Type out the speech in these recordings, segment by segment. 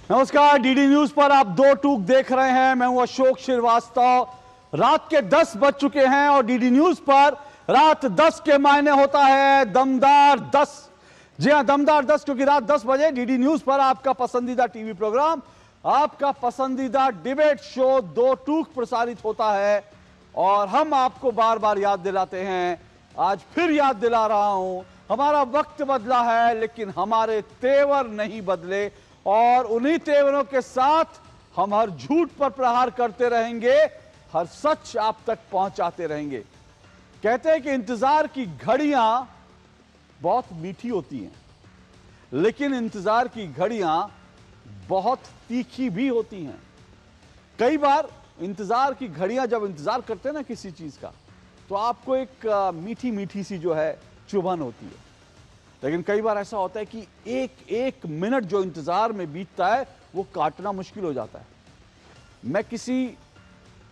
नमस्कार, DD news पर आप दो टूक देख रहे हैं। मैं हूं अशोक श्रीवास्तव। रात के 10 बज चुके हैं और डीडी न्यूज पर रात 10 के मायने होता है दमदार 10। जी हां, दमदार 10, क्योंकि रात 10 बजे डीडी न्यूज पर आपका पसंदीदा टीवी प्रोग्राम, आपका पसंदीदा डिबेट शो दो टूक प्रसारित होता है। और हम आपको बार बार याद दिलाते हैं, आज फिर याद दिला रहा हूं, हमारा वक्त बदला है लेकिन हमारे तेवर नहीं बदले। और उन्हीं तेवरों के साथ हम हर झूठ पर प्रहार करते रहेंगे, हर सच आप तक पहुंचाते रहेंगे। कहते हैं कि इंतजार की घड़ियां बहुत मीठी होती हैं, लेकिन इंतजार की घड़ियां बहुत तीखी भी होती हैं। कई बार इंतजार की घड़ियां जब इंतजार करते हैं ना किसी चीज का, तो आपको एक मीठी मीठी सी जो है चुभन होती है। लेकिन कई बार ऐसा होता है कि एक एक मिनट जो इंतजार में बीतता है वो काटना मुश्किल हो जाता है। मैं किसी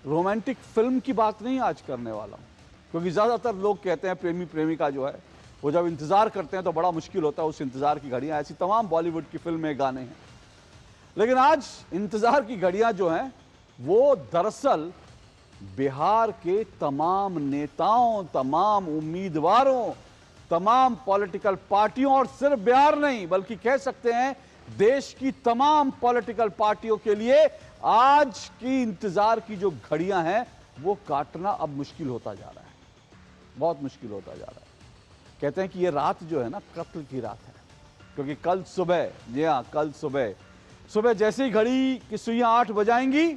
रोमांटिक फिल्म की बात नहीं आज करने वाला हूं, क्योंकि ज्यादातर लोग कहते हैं प्रेमी प्रेमिका जो है वो जब इंतजार करते हैं तो बड़ा मुश्किल होता है उस इंतजार की घड़ियां। ऐसी तमाम बॉलीवुड की फिल्में, गाने हैं। लेकिन आज इंतजार की घड़ियां जो हैं वो दरअसल बिहार के तमाम नेताओं, तमाम उम्मीदवारों, तमाम पॉलिटिकल पार्टियों, और सिर्फ बिहार नहीं बल्कि कह सकते हैं देश की तमाम पॉलिटिकल पार्टियों के लिए आज की इंतजार की जो घड़ियां हैं वो काटना अब मुश्किल होता जा रहा है, बहुत मुश्किल होता जा रहा है। कहते हैं कि ये रात जो है ना, कत्ल की रात है, क्योंकि कल सुबह, जी हां, कल सुबह जैसे ही घड़ी की सुइयां 8 बजाएंगी,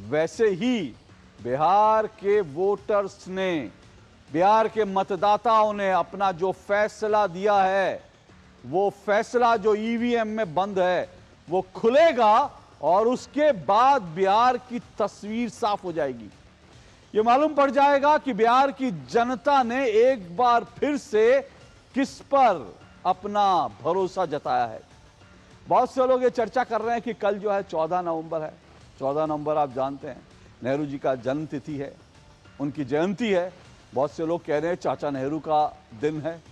वैसे ही बिहार के वोटर्स ने, बिहार के मतदाताओं ने अपना जो फैसला दिया है, वो फैसला जो ईवीएम में बंद है वो खुलेगा और उसके बाद बिहार की तस्वीर साफ हो जाएगी। ये मालूम पड़ जाएगा कि बिहार की जनता ने एक बार फिर से किस पर अपना भरोसा जताया है। बहुत से लोग ये चर्चा कर रहे हैं कि कल जो है 14 नवंबर है। 14 नवंबर आप जानते हैं नेहरू जी का जन्म तिथि है, उनकी जयंती है। बहुत से लोग कह रहे हैं चाचा नेहरू का दिन है।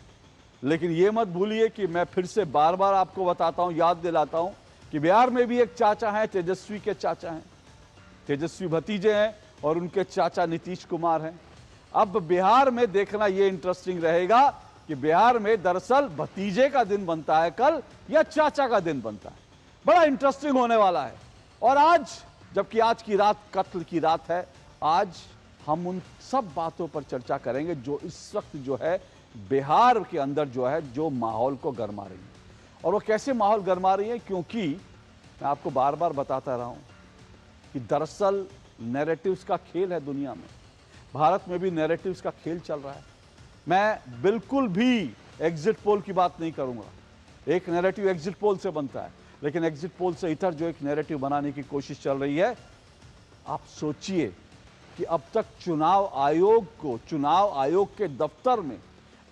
लेकिन ये मत भूलिए कि मैं फिर से बार बार आपको बताता हूं, याद दिलाता हूं कि बिहार में भी एक चाचा हैं, तेजस्वी के चाचा हैं, तेजस्वी भतीजे हैं, और उनके चाचा नीतीश कुमार हैं। अब बिहार में देखना ये इंटरेस्टिंग रहेगा कि बिहार में दरअसल भतीजे का दिन बनता है कल या चाचा का दिन बनता है। बड़ा इंटरेस्टिंग होने वाला है। और आज, जबकि आज की रात कत्ल की रात है, आज हम उन सब बातों पर चर्चा करेंगे जो इस वक्त जो है बिहार के अंदर जो है जो माहौल को गरमा रही है। और वो कैसे माहौल गरमा रही है, क्योंकि मैं आपको बार बार बताता रहा हूं कि दरअसल नैरेटिव्स का खेल है दुनिया में। भारत में भी नैरेटिव्स का खेल चल रहा है। मैं बिल्कुल भी एग्जिट पोल की बात नहीं करूंगा। एक नैरेटिव एग्जिट पोल से बनता है, लेकिन एग्जिट पोल से इतर जो एक नैरेटिव बनाने की कोशिश चल रही है। आप सोचिए कि अब तक चुनाव आयोग के दफ्तर में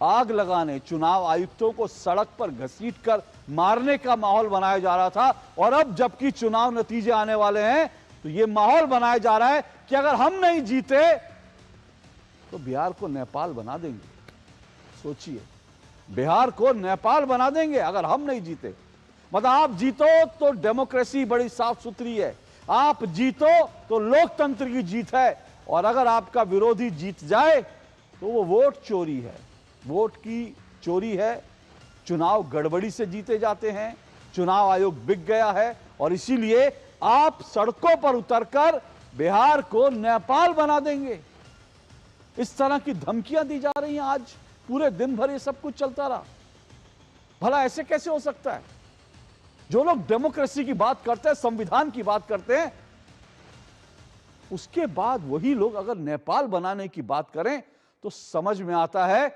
आग लगाने, चुनाव आयुक्तों को सड़क पर घसीटकर मारने का माहौल बनाया जा रहा था, और अब जबकि चुनाव नतीजे आने वाले हैं तो यह माहौल बनाया जा रहा है कि अगर हम नहीं जीते तो बिहार को नेपाल बना देंगे। सोचिए, बिहार को नेपाल बना देंगे अगर हम नहीं जीते। मतलब आप जीतो तो डेमोक्रेसी बड़ी साफ सुथरी है, आप जीतो तो लोकतंत्र की जीत है, और अगर आपका विरोधी जीत जाए तो वो वोट चोरी है, वोट की चोरी है। चुनाव गड़बड़ी से जीते जाते हैं, चुनाव आयोग बिक गया है, और इसीलिए आप सड़कों पर उतरकर बिहार को नेपाल बना देंगे। इस तरह की धमकियां दी जा रही हैं। आज पूरे दिन भर ये सब कुछ चलता रहा। भला ऐसे कैसे हो सकता है? जो लोग डेमोक्रेसी की बात करते हैं, संविधान की बात करते हैं, उसके बाद वही लोग अगर नेपाल बनाने की बात करें तो समझ में आता है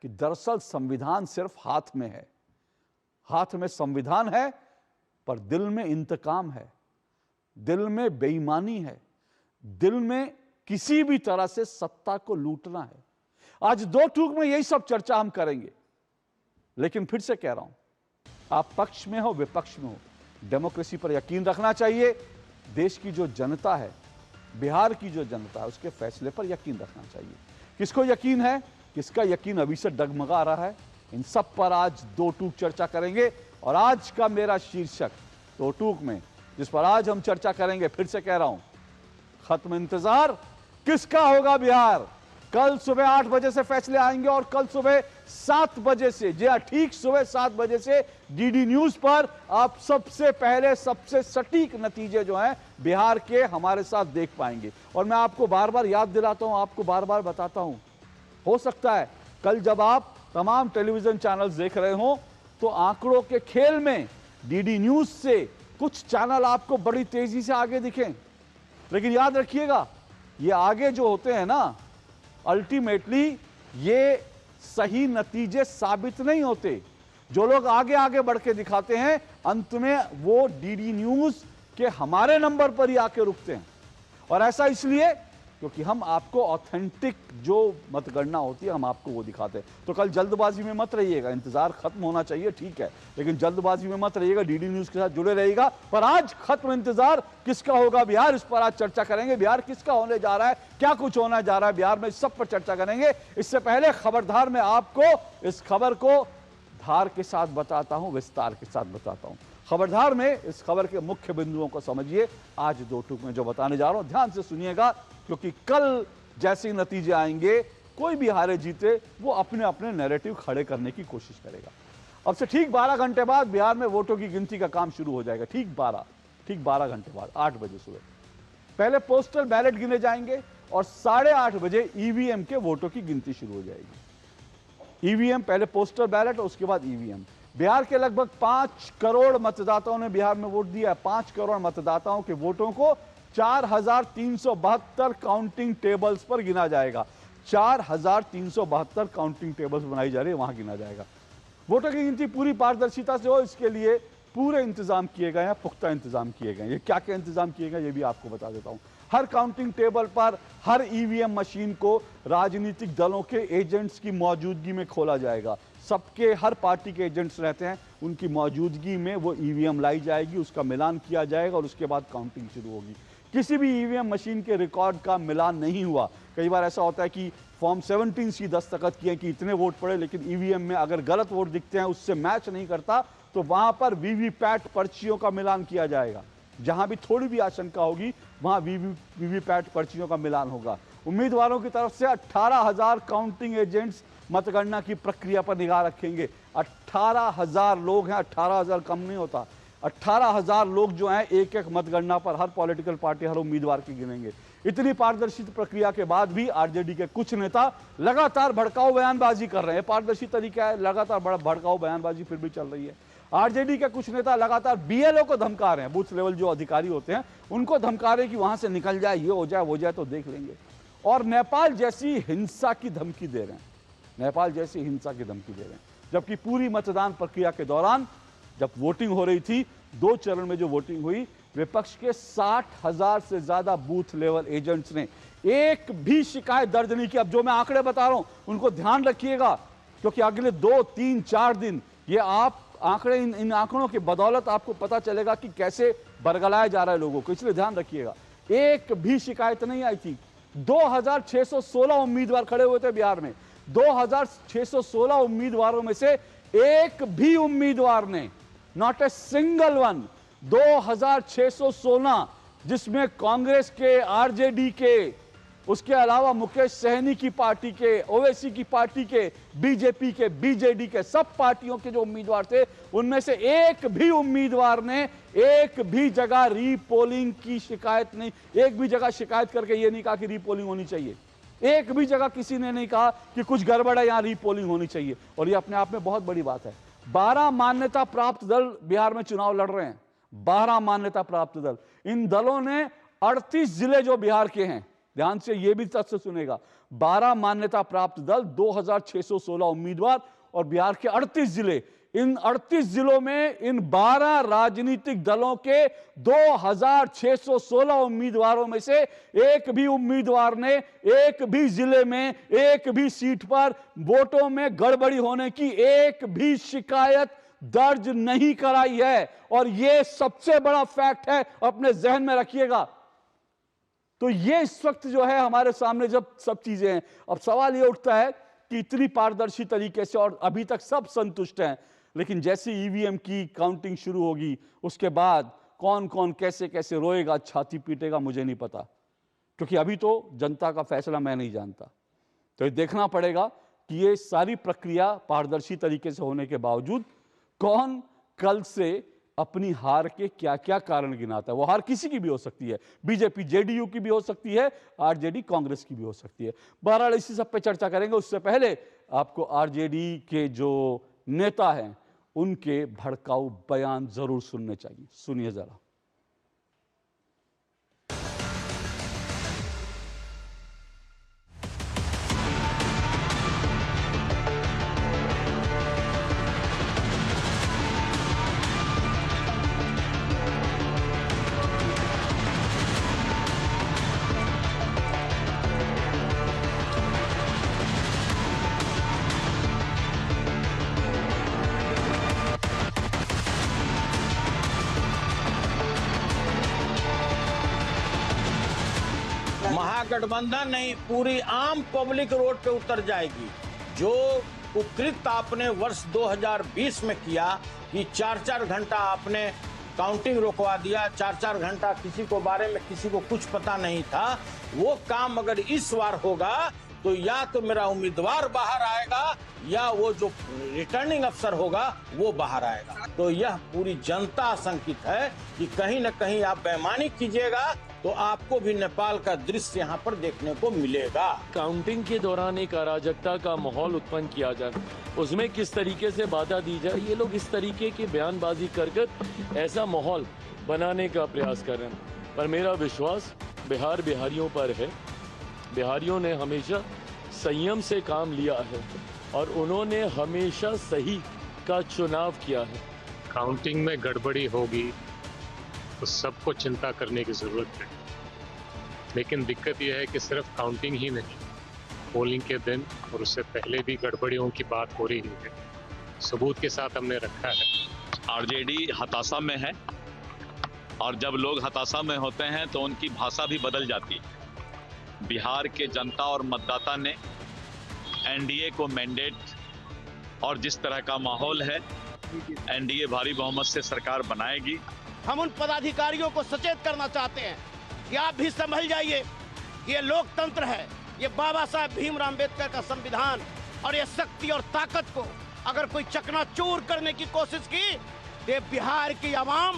कि दरअसल संविधान सिर्फ हाथ में है। हाथ में संविधान है, पर दिल में इंतकाम है, दिल में बेईमानी है, दिल में किसी भी तरह से सत्ता को लूटना है। आज दो टूक में यही सब चर्चा हम करेंगे। लेकिन फिर से कह रहा हूं, आप पक्ष में हो, विपक्ष में हो, डेमोक्रेसी पर यकीन रखना चाहिए। देश की जो जनता है, बिहार की जो जनता है, उसके फैसले पर यकीन रखना चाहिए। किसको यकीन है, किसका यकीन अभी से डगमगा रहा है, इन सब पर आज दो टूक चर्चा करेंगे। और आज का मेरा शीर्षक दो टूक में जिस पर आज हम चर्चा करेंगे। फिर से कह रहा हूं, खत्म इंतजार, किसका होगा बिहार? कल सुबह 8 बजे से फैसले आएंगे और कल सुबह 7 बजे से, जी हां, ठीक सुबह 7 बजे से डीडी न्यूज पर आप सबसे पहले सबसे सटीक नतीजे जो हैं बिहार के हमारे साथ देख पाएंगे। और मैं आपको बार बार याद दिलाता हूं, आपको बार बार बताता हूं, हो सकता है कल जब आप तमाम टेलीविजन चैनल्स देख रहे हो तो आंकड़ों के खेल में डीडी न्यूज से कुछ चैनल आपको बड़ी तेजी से आगे दिखें, लेकिन याद रखिएगा ये आगे जो होते हैं ना, अल्टीमेटली ये सही नतीजे साबित नहीं होते। जो लोग आगे आगे बढ़ के दिखाते हैं अंत में वो डीडी न्यूज के हमारे नंबर पर ही आके रुकते हैं। और ऐसा इसलिए क्योंकि हम आपको ऑथेंटिक जो मतगणना होती है हम आपको वो दिखाते हैं। तो कल जल्दबाजी में मत रहिएगा, इंतजार खत्म होना चाहिए, ठीक है, लेकिन जल्दबाजी में मत रहिएगा, डीडी न्यूज के साथ जुड़े रहिएगा। पर आज खत्म इंतजार, किसका होगा बिहार, इस पर आज चर्चा करेंगे। बिहार किसका होने जा रहा है, क्या कुछ होने जा रहा है बिहार में, इस सब पर चर्चा करेंगे। इससे पहले खबरदार में आपको इस खबर को धार के साथ बताता हूं, विस्तार के साथ बताता हूं। खबरदार में इस खबर के मुख्य बिंदुओं को समझिए। आज 2 टूक में जो बताने जा रहा हूं ध्यान से सुनिएगा, क्योंकि कल जैसे ही नतीजे आएंगे कोई भी हारे जीते वो अपने अपने नैरेटिव खड़े करने की कोशिश करेगा। अब से ठीक 12 घंटे बाद बिहार में वोटों की गिनती का काम शुरू हो जाएगा। ठीक 12 घंटे बाद 8 बजे सुबह पहले पोस्टल बैलेट गिने जाएंगे और 8:30 बजे ईवीएम के वोटों की गिनती शुरू हो जाएगी। ईवीएम पहले पोस्टल बैलेट और उसके बाद ईवीएम। बिहार के लगभग 5 करोड़ मतदाताओं ने बिहार में वोट दिया है। 5 करोड़ मतदाताओं के वोटों को 4372 काउंटिंग टेबल्स पर गिना जाएगा। 4372 काउंटिंग टेबल्स बनाई जा रही है, वहां गिना जाएगा। वोटों की गिनती पूरी पारदर्शिता से हो, इसके लिए पूरे इंतजाम किए गए हैं, पुख्ता इंतजाम किए गए हैं। ये क्या क्या इंतजाम किए गए ये भी आपको बता देता हूं। हर काउंटिंग टेबल पर हर ईवीएम मशीन को राजनीतिक दलों के एजेंट्स की मौजूदगी में खोला जाएगा। सबके हर पार्टी के एजेंट्स रहते हैं, उनकी मौजूदगी में वो ईवीएम लाई जाएगी, उसका मिलान किया जाएगा और उसके बाद काउंटिंग शुरू होगी। किसी भी ईवीएम मशीन के रिकॉर्ड का मिलान नहीं हुआ। कई बार ऐसा होता है कि फॉर्म 17 सी दस्तखत किए कि इतने वोट पड़े, लेकिन ईवीएम में अगर गलत वोट दिखते हैं, उससे मैच नहीं करता, तो वहां पर वीवीपैट पर्चियों का मिलान किया जाएगा। जहां भी थोड़ी भी आशंका होगी वहां वीवीपैट पर्चियों का मिलान होगा। उम्मीदवारों की तरफ से 18,000 काउंटिंग एजेंट्स मतगणना की प्रक्रिया पर निगाह रखेंगे। 18,000 लोग हैं, 18,000 कम नहीं होता। 18,000 लोग जो हैं एक एक मतगणना पर हर पॉलिटिकल पार्टी हर उम्मीदवार की गिनेंगे। इतनी पारदर्शी प्रक्रिया के बाद भी आरजेडी के कुछ नेता लगातार भड़काऊ बयानबाजी कर रहे हैं। पारदर्शी तरीका है, लगातार भड़काऊ बयानबाजी फिर भी चल रही है। आरजेडी के कुछ नेता लगातार बीएलओ को धमका रहे हैं, बूथ लेवल जो अधिकारी होते हैं उनको धमका रहे हैं कि वहां से निकल जाए, ये हो जाए, वो जाए तो देख लेंगे। और नेपाल जैसी हिंसा की धमकी दे रहे हैं, नेपाल जैसी हिंसा की धमकी दे रहे हैं। जबकि पूरी मतदान प्रक्रिया के दौरान जब वोटिंग हो रही थी, 2 चरण में जो वोटिंग हुई, विपक्ष के 60,000 से ज्यादा बूथ लेवल एजेंट्स ने एक भी शिकायत दर्ज नहीं की। अब जो मैं आंकड़े बता रहा हूं उनको ध्यान रखिएगा, क्योंकि अगले 2, 3, 4 दिन ये आप आंकड़े, इन आंकड़ों की बदौलत आपको पता चलेगा कि कैसे बरगलाया जा रहा है लोगों को, इसलिए ध्यान रखिएगा। एक भी शिकायत नहीं आई थी। 2616 उम्मीदवार खड़े हुए थे बिहार में। 2616 उम्मीदवारों में से एक भी उम्मीदवार ने, नॉट ए सिंगल वन, 2616, जिसमें कांग्रेस के, आरजेडी के, उसके अलावा मुकेश सहनी की पार्टी के, ओवैसी की पार्टी के, बीजेपी के, बीजेडी के, सब पार्टियों के जो उम्मीदवार थे, उनमें से एक भी उम्मीदवार ने एक भी जगह रीपोलिंग की शिकायत नहीं, एक भी जगह शिकायत करके ये नहीं कहा कि रीपोलिंग होनी चाहिए। एक भी जगह किसी ने नहीं कहा कि कुछ गड़बड़ है, यहां रीपोलिंग होनी चाहिए। और ये अपने आप में बहुत बड़ी बात है। 12 मान्यता प्राप्त दल बिहार में चुनाव लड़ रहे हैं। 12 मान्यता प्राप्त दल। इन दलों ने 38 जिले जो बिहार के हैं, ध्यान से ये भी तथ्य सुनेगा, 12 मान्यता प्राप्त दल, 2616 उम्मीदवार और बिहार के 38 जिले। इन 38 जिलों में इन 12 राजनीतिक दलों के 2616 उम्मीदवारों में से एक भी उम्मीदवार ने एक भी जिले में, एक भी सीट पर वोटों में गड़बड़ी होने की एक भी शिकायत दर्ज नहीं कराई है। और यह सबसे बड़ा फैक्ट है, अपने जहन में रखिएगा। तो ये इस वक्त जो है हमारे सामने जब सब चीजें हैं, अब सवाल ये उठता है कि इतनी पारदर्शी तरीके से, और अभी तक सब संतुष्ट हैं, लेकिन जैसे ईवीएम की काउंटिंग शुरू होगी उसके बाद कौन कौन कैसे कैसे रोएगा, छाती पीटेगा, मुझे नहीं पता, क्योंकि अभी तो जनता का फैसला मैं नहीं जानता। तो ये देखना पड़ेगा कि ये सारी प्रक्रिया पारदर्शी तरीके से होने के बावजूद कौन कल से अपनी हार के क्या क्या कारण गिनाता है। वो हार किसी की भी हो सकती है, बीजेपी जेडीयू की भी हो सकती है, आरजेडी कांग्रेस की भी हो सकती है। बहरहाल इसी सब पे चर्चा करेंगे। उससे पहले आपको आरजेडी के जो नेता हैं उनके भड़काऊ बयान जरूर सुनने चाहिए। सुनिए जरा। महागठबंधन नहीं, पूरी आम पब्लिक रोड पे उतर जाएगी। जो कुकृत्य आपने वर्ष 2020 में किया कि 4-4 घंटा आपने काउंटिंग रोकवा दिया, 4-4 घंटा किसी को बारे में किसी को कुछ पता नहीं था, वो काम अगर इस बार होगा तो या तो मेरा उम्मीदवार बाहर आएगा या वो जो रिटर्निंग अफसर होगा वो बाहर आएगा। तो यह पूरी जनता आशंकित है कि कहीं न कहीं आप बेईमानी कीजिएगा तो आपको भी नेपाल का दृश्य यहाँ पर देखने को मिलेगा। काउंटिंग के दौरान एक अराजकता का माहौल उत्पन्न किया जाए, उसमें किस तरीके से बाधा दी जाए, ये लोग इस तरीके की बयानबाजी कर ऐसा माहौल बनाने का प्रयास कर रहे हैं। पर मेरा विश्वास बिहारियों पर है। बिहारियों ने हमेशा संयम से काम लिया है और उन्होंने हमेशा सही का चुनाव किया है। काउंटिंग में गड़बड़ी होगी तो सबको चिंता करने की ज़रूरत है, लेकिन दिक्कत यह है कि सिर्फ काउंटिंग ही नहीं, पोलिंग के दिन और उससे पहले भी गड़बड़ियों की बात हो रही है। सबूत के साथ हमने रखा है। आरजेडी हताशा में है और जब लोग हताशा में होते हैं तो उनकी भाषा भी बदल जाती है। बिहार के जनता और मतदाता ने एनडीए को मैंडेट और जिस तरह का माहौल है, एनडीए भारी बहुमत से सरकार बनाएगी। हम उन पदाधिकारियों को सचेत करना चाहते हैं कि आप भी संभल जाइए। ये लोकतंत्र है, ये बाबा साहब भीमराव अम्बेडकर का संविधान, और ये शक्ति और ताकत को अगर कोई चकनाचूर करने की कोशिश की तो बिहार की आवाम,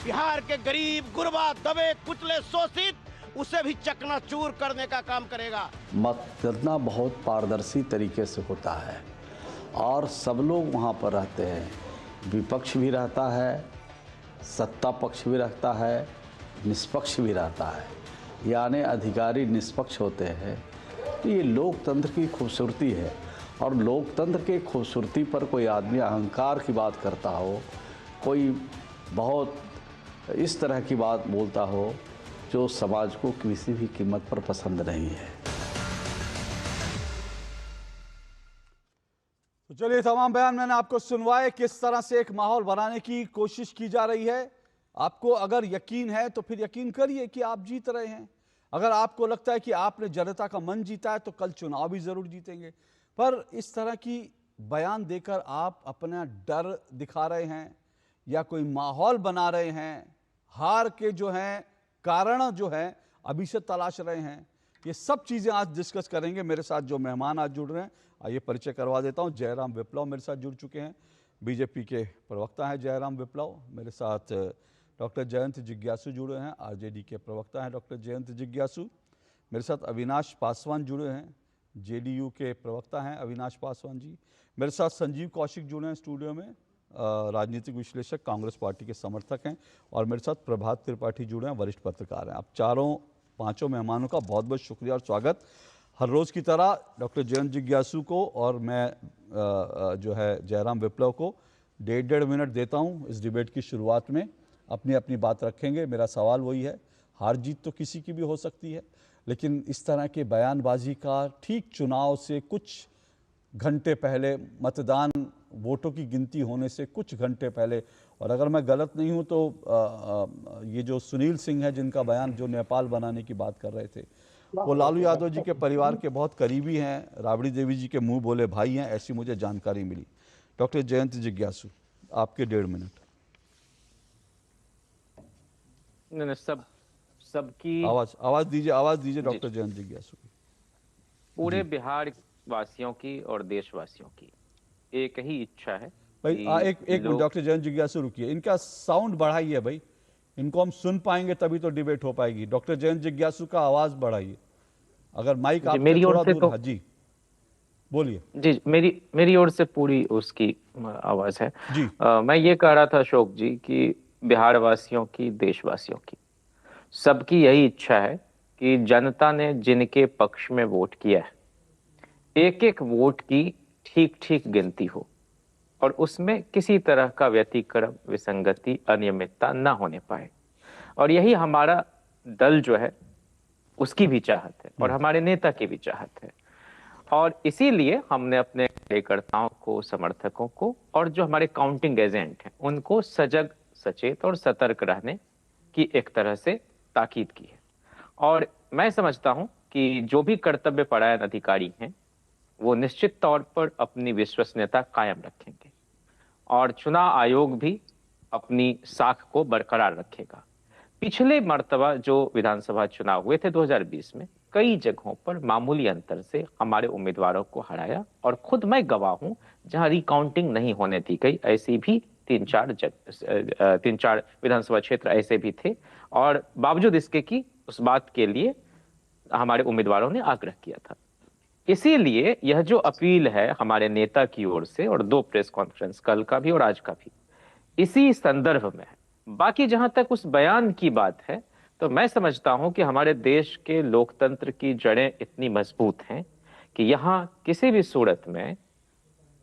बिहार के गरीब गुरबा दबे कुचले शोषित, उसे भी चकनाचूर करने का काम करेगा। मतगणना बहुत पारदर्शी तरीके से होता है और सब लोग वहाँ पर रहते हैं। विपक्ष भी रहता है, सत्ता पक्ष भी रहता है, निष्पक्ष भी रहता है, यानी अधिकारी निष्पक्ष होते हैं। तो ये लोकतंत्र की खूबसूरती है और लोकतंत्र की खूबसूरती पर कोई आदमी अहंकार की बात करता हो, कोई बहुत इस तरह की बात बोलता हो जो समाज को किसी भी कीमत पर पसंद नहीं है। तो चलिए, तमाम बयान मैंने आपको सुनवाए। किस तरह से एक माहौल बनाने की कोशिश की जा रही है। आपको अगर यकीन है तो फिर यकीन करिए कि आप जीत रहे हैं। अगर आपको लगता है कि आपने जनता का मन जीता है तो कल चुनाव भी जरूर जीतेंगे। पर इस तरह की बयान देकर आप अपना डर दिखा रहे हैं या कोई माहौल बना रहे हैं, हार के जो हैं कारण जो है अभी से तलाश रहे हैं। ये सब चीजें आज डिस्कस करेंगे। मेरे साथ जो मेहमान आज जुड़ रहे हैं, आइए परिचय करवा देता हूं। जयराम विप्लव मेरे साथ जुड़ चुके हैं, बीजेपी के प्रवक्ता हैं जयराम विप्लव। मेरे साथ डॉक्टर जयंत जिज्ञासु जुड़े हैं, आरजेडी के प्रवक्ता हैं डॉक्टर जयंत जिज्ञासु। मेरे साथ अविनाश पासवान जुड़े हैं, जेडीयू के प्रवक्ता हैं अविनाश पासवान जी। मेरे साथ संजीव कौशिक जुड़े हैं स्टूडियो में, राजनीतिक विश्लेषक, कांग्रेस पार्टी के समर्थक हैं। और मेरे साथ प्रभात त्रिपाठी जुड़े हैं, वरिष्ठ पत्रकार हैं। आप पांचों मेहमानों का बहुत बहुत शुक्रिया और स्वागत। हर रोज़ की तरह डॉक्टर जयंत जिज्ञासु को और मैं जो है जयराम विप्लव को 1.5 मिनट देता हूं इस डिबेट की शुरुआत में। अपनी अपनी बात रखेंगे। मेरा सवाल वही है, हार जीत तो किसी की भी हो सकती है, लेकिन इस तरह के बयानबाजी का ठीक चुनाव से कुछ घंटे पहले, मतदान वोटों की गिनती होने से कुछ घंटे पहले, और अगर मैं गलत नहीं हूं तो ये जो सुनील सिंह है जिनका बयान, जो नेपाल बनाने की बात कर रहे थे, वो लालू यादव जी के परिवार के बहुत करीबी हैं, राबड़ी देवी जी के मुंह बोले भाई हैं, ऐसी मुझे जानकारी मिली। डॉक्टर जयंत जिज्ञासु, आपके 1.5 मिनट। नहीं, सबकी आवाज दीजिए डॉक्टर जयंत जिज्ञासु की। पूरे बिहार वासियों की और देशवासियों की एक ही इच्छा है भाई कि एक मिनट डॉक्टर जयंत जिज्ञासु रुकिए, इनका साउंड बढ़ाइए भाई, इनको हम सुन पाएंगे तभी तो डिबेट हो पाएगी। डॉक्टर जयंत जिज्ञासु का आवाज बढ़ाइए, अगर माइक आपसे मेरी ओर थोड़ा से दूर। तो हाँ जी बोलिए। जी, मेरी ओर से पूरी उसकी आवाज है जी। मैं ये कह रहा था अशोक जी कि बिहार वासियों की, देशवासियों की, सबकी यही इच्छा है कि जनता ने जिनके पक्ष में वोट किया है, एक एक वोट की ठीक ठीक गिनती हो और उसमें किसी तरह का व्यतिक्रम, विसंगति, अनियमितता न होने पाए। और यही हमारा दल जो है उसकी भी चाहत है और हमारे नेता की भी चाहत है। और इसीलिए हमने अपने कार्यकर्ताओं को, समर्थकों को और जो हमारे काउंटिंग एजेंट हैं उनको सजग, सचेत और सतर्क रहने की एक तरह से ताकीद की है। और मैं समझता हूं कि जो भी कर्तव्य परायण अधिकारी हैं वो निश्चित तौर पर अपनी विश्वसनीयता कायम रखेंगे और चुनाव आयोग भी अपनी साख को बरकरार रखेगा। पिछले मर्तबा जो विधानसभा चुनाव हुए थे 2020 में, कई जगहों पर मामूली अंतर से हमारे उम्मीदवारों को हराया और खुद मैं गवाह हूं जहां रिकाउंटिंग नहीं होने दी गई। ऐसी भी तीन चार विधानसभा क्षेत्र ऐसे भी थे और बावजूद इसके कि उस बात के लिए हमारे उम्मीदवारों ने आग्रह किया था। इसीलिए यह जो अपील है हमारे नेता की ओर से, और 2 प्रेस कॉन्फ्रेंस, कल का भी और आज का भी, इसी संदर्भ में है। बाकी जहां तक उस बयान की बात है तो मैं समझता हूं कि हमारे देश के लोकतंत्र की जड़ें इतनी मजबूत हैं कि यहां किसी भी सूरत में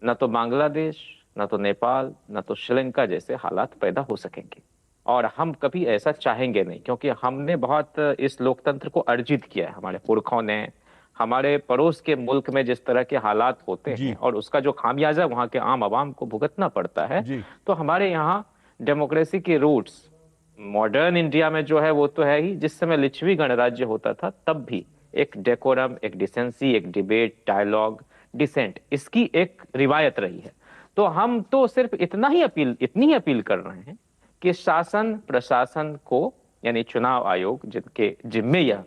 न तो बांग्लादेश, न तो नेपाल, न तो श्रीलंका जैसे हालात पैदा हो सकेंगे। और हम कभी ऐसा चाहेंगे नहीं, क्योंकि हमने बहुत इस लोकतंत्र को अर्जित किया है। हमारे पुरखों ने, हमारे पड़ोस के मुल्क में जिस तरह के हालात होते हैं और उसका जो खामियाजा वहां के आम आवाम को भुगतना पड़ता है, तो हमारे यहाँ डेमोक्रेसी के रूट्स मॉडर्न इंडिया में जो है वो तो है ही। जिस समय लिच्छवी गणराज्य होता था तब भी एक डेकोरम, एक डिसेंसी, एक डिबेट, डायलॉग, डिसेंट, इसकी एक रिवायत रही है। तो हम तो सिर्फ इतनी ही अपील कर रहे हैं कि शासन प्रशासन को, यानी चुनाव आयोग जिनके जिम्मे यह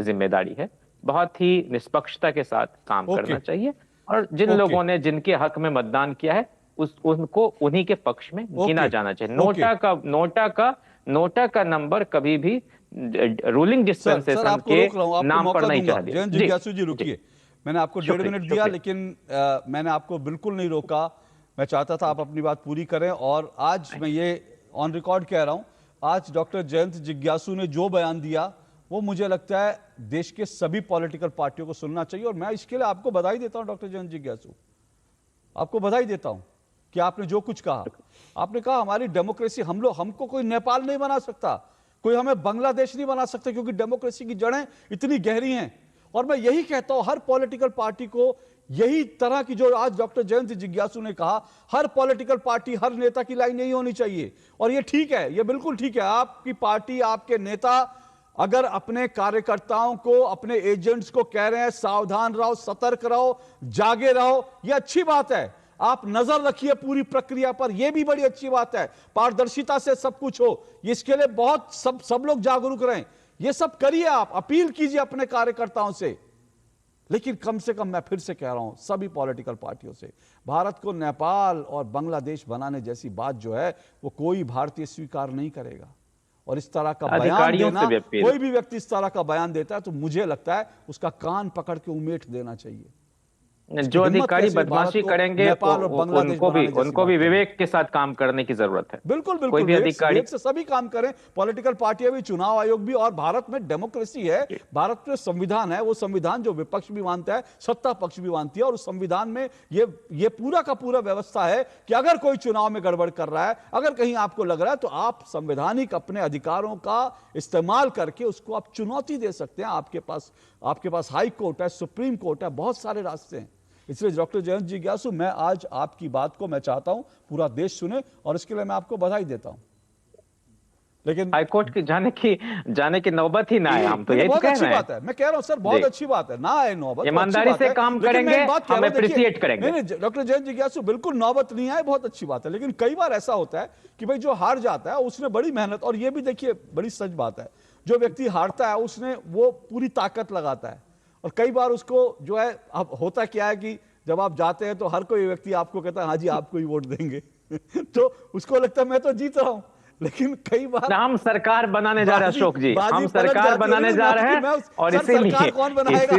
जिम्मेदारी है, बहुत ही निष्पक्षता के साथ काम करना चाहिए और जिन लोगों ने जिनके हक में मतदान किया है उनको उन्हीं के पक्ष में गिना जाना चाहिए। नोटा का नंबर कभी भी रूलिंग डिस्पेंसेशन के नाम पर नहीं चढ़ा दिया। जयंत जिज्ञासु जी रुकिए, मैंने आपको 1.5 मिनट दिया, लेकिन मैंने आपको बिल्कुल नहीं रोका। मैं चाहता था आप अपनी बात पूरी करें और आज मैं ये ऑन रिकॉर्ड कह रहा हूं, आज डॉक्टर जयंत जिज्ञासु ने जो बयान दिया वो मुझे लगता है देश के सभी पॉलिटिकल पार्टियों को सुनना चाहिए। और मैं इसके लिए आपको बधाई देता हूं डॉक्टर जयंत जिज्ञासु, आपको बधाई देता हूं कि आपने जो कुछ कहा। आपने कहा हमारी डेमोक्रेसी, हमको कोई नेपाल नहीं बना सकता, कोई हमें बांग्लादेश नहीं बना सकता, क्योंकि डेमोक्रेसी की जड़ें इतनी गहरी हैं। और मैं यही कहता हूं हर पॉलिटिकल पार्टी को, यही तरह की जो आज डॉक्टर जयंत जिज्ञासु ने कहा, हर पॉलिटिकल पार्टी, हर नेता की लाइन यही होनी चाहिए। और ये ठीक है, ये बिल्कुल ठीक है। आपकी पार्टी, आपके नेता अगर अपने कार्यकर्ताओं को, अपने एजेंट्स को कह रहे हैं सावधान रहो, सतर्क रहो, जागे रहो, यह अच्छी बात है। आप नजर रखिए पूरी प्रक्रिया पर, यह भी बड़ी अच्छी बात है। पारदर्शिता से सब कुछ हो, इसके लिए बहुत सब लोग जागरूक रहें। ये सब करिए, आप अपील कीजिए अपने कार्यकर्ताओं से। लेकिन कम से कम मैं फिर से कह रहा हूं सभी पॉलिटिकल पार्टियों से, भारत को नेपाल और बांग्लादेश बनाने जैसी बात जो है वो कोई भारतीय स्वीकार नहीं करेगा। और इस तरह का बयान देना, कोई भी व्यक्ति इस तरह का बयान देता है तो मुझे लगता है उसका कान पकड़ के उमेट देना चाहिए। जो अधिकारी बदमाशी करेंगे उनको भी विवेक के साथ काम करने की जरूरत है। बिल्कुल बिल्कुल, कोई भी अधिकारी से सभी काम करें, पॉलिटिकल पार्टियां भी, चुनाव आयोग भी। और भारत में डेमोक्रेसी है, भारत में संविधान है, वो संविधान जो विपक्ष भी मानता है, सत्ता पक्ष भी मानती है। और उस संविधान में ये पूरा का पूरा व्यवस्था है कि अगर कोई चुनाव में गड़बड़ कर रहा है, अगर कहीं आपको लग रहा है, तो आप संवैधानिक अपने अधिकारों का इस्तेमाल करके उसको आप चुनौती दे सकते हैं। आपके पास हाई कोर्ट है, सुप्रीम कोर्ट है, बहुत सारे रास्ते हैं। इसलिए डॉक्टर जयंत जिज्ञासु, मैं आज आपकी बात को मैं चाहता हूं पूरा देश सुने और इसके लिए मैं आपको बधाई देता हूं। लेकिन हाईकोर्ट की जाने की नौबत ही ना आए। हम तो यही बहुत कह अच्छी रहे हैं। बात है, मैं कह रहा हूं सर, बहुत अच्छी बात है, ना आए नौबत, ईमानदारी से काम करेंगे, हम अप्रिशिएट करेंगे। नहीं डॉक्टर जयंत जिज्ञासु, बिल्कुल नौबत नहीं आए, बहुत अच्छी बात है। लेकिन कई बार ऐसा होता है कि भाई जो हार जाता है उसने बड़ी मेहनत, और ये भी देखिए बड़ी सच बात है, जो व्यक्ति हारता है उसने वो पूरी ताकत लगाता है, और कई बार उसको जो है, अब होता क्या है कि जब आप जाते हैं तो हर कोई व्यक्ति आपको कहता है हाँ जी आपको ही वोट देंगे तो उसको लगता है मैं तो जीत रहा हूं, लेकिन कई बार हम सरकार बनाने जा रहे हैं अशोक जी, हम पलट सरकार जाती है। बनाने जा रहे हैं, और सरकार कौन बनाएगा?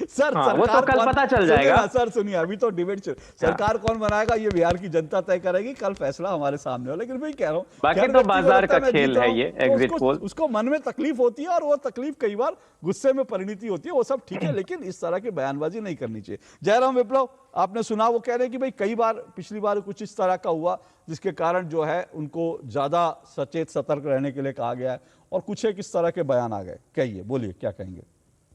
सर वो तो कल पता चल जाएगा। सर सुनिए, अभी तो डिबेट सरकार कौन बनाएगा ये बिहार की जनता तय करेगी, कल फैसला हमारे सामने हो। लेकिन मैं कह रहा हूँ बाकी तो बाजार का खेल है ये एग्जिट पोल। उसको मन में तकलीफ होती है, और वो तकलीफ कई बार गुस्से में परिणति होती है, वो सब ठीक है, लेकिन इस तरह की बयानबाजी नहीं करनी चाहिए। जयराम विप्लव, आपने सुना, वो कह रहे हैं कि भाई कई बार पिछली बार कुछ इस तरह का हुआ जिसके कारण जो है उनको ज्यादा सचेत सतर्क रहने के लिए कहा गया है, और कुछ एक इस तरह के बयान आ गए। कहिए, बोलिए क्या कहेंगे?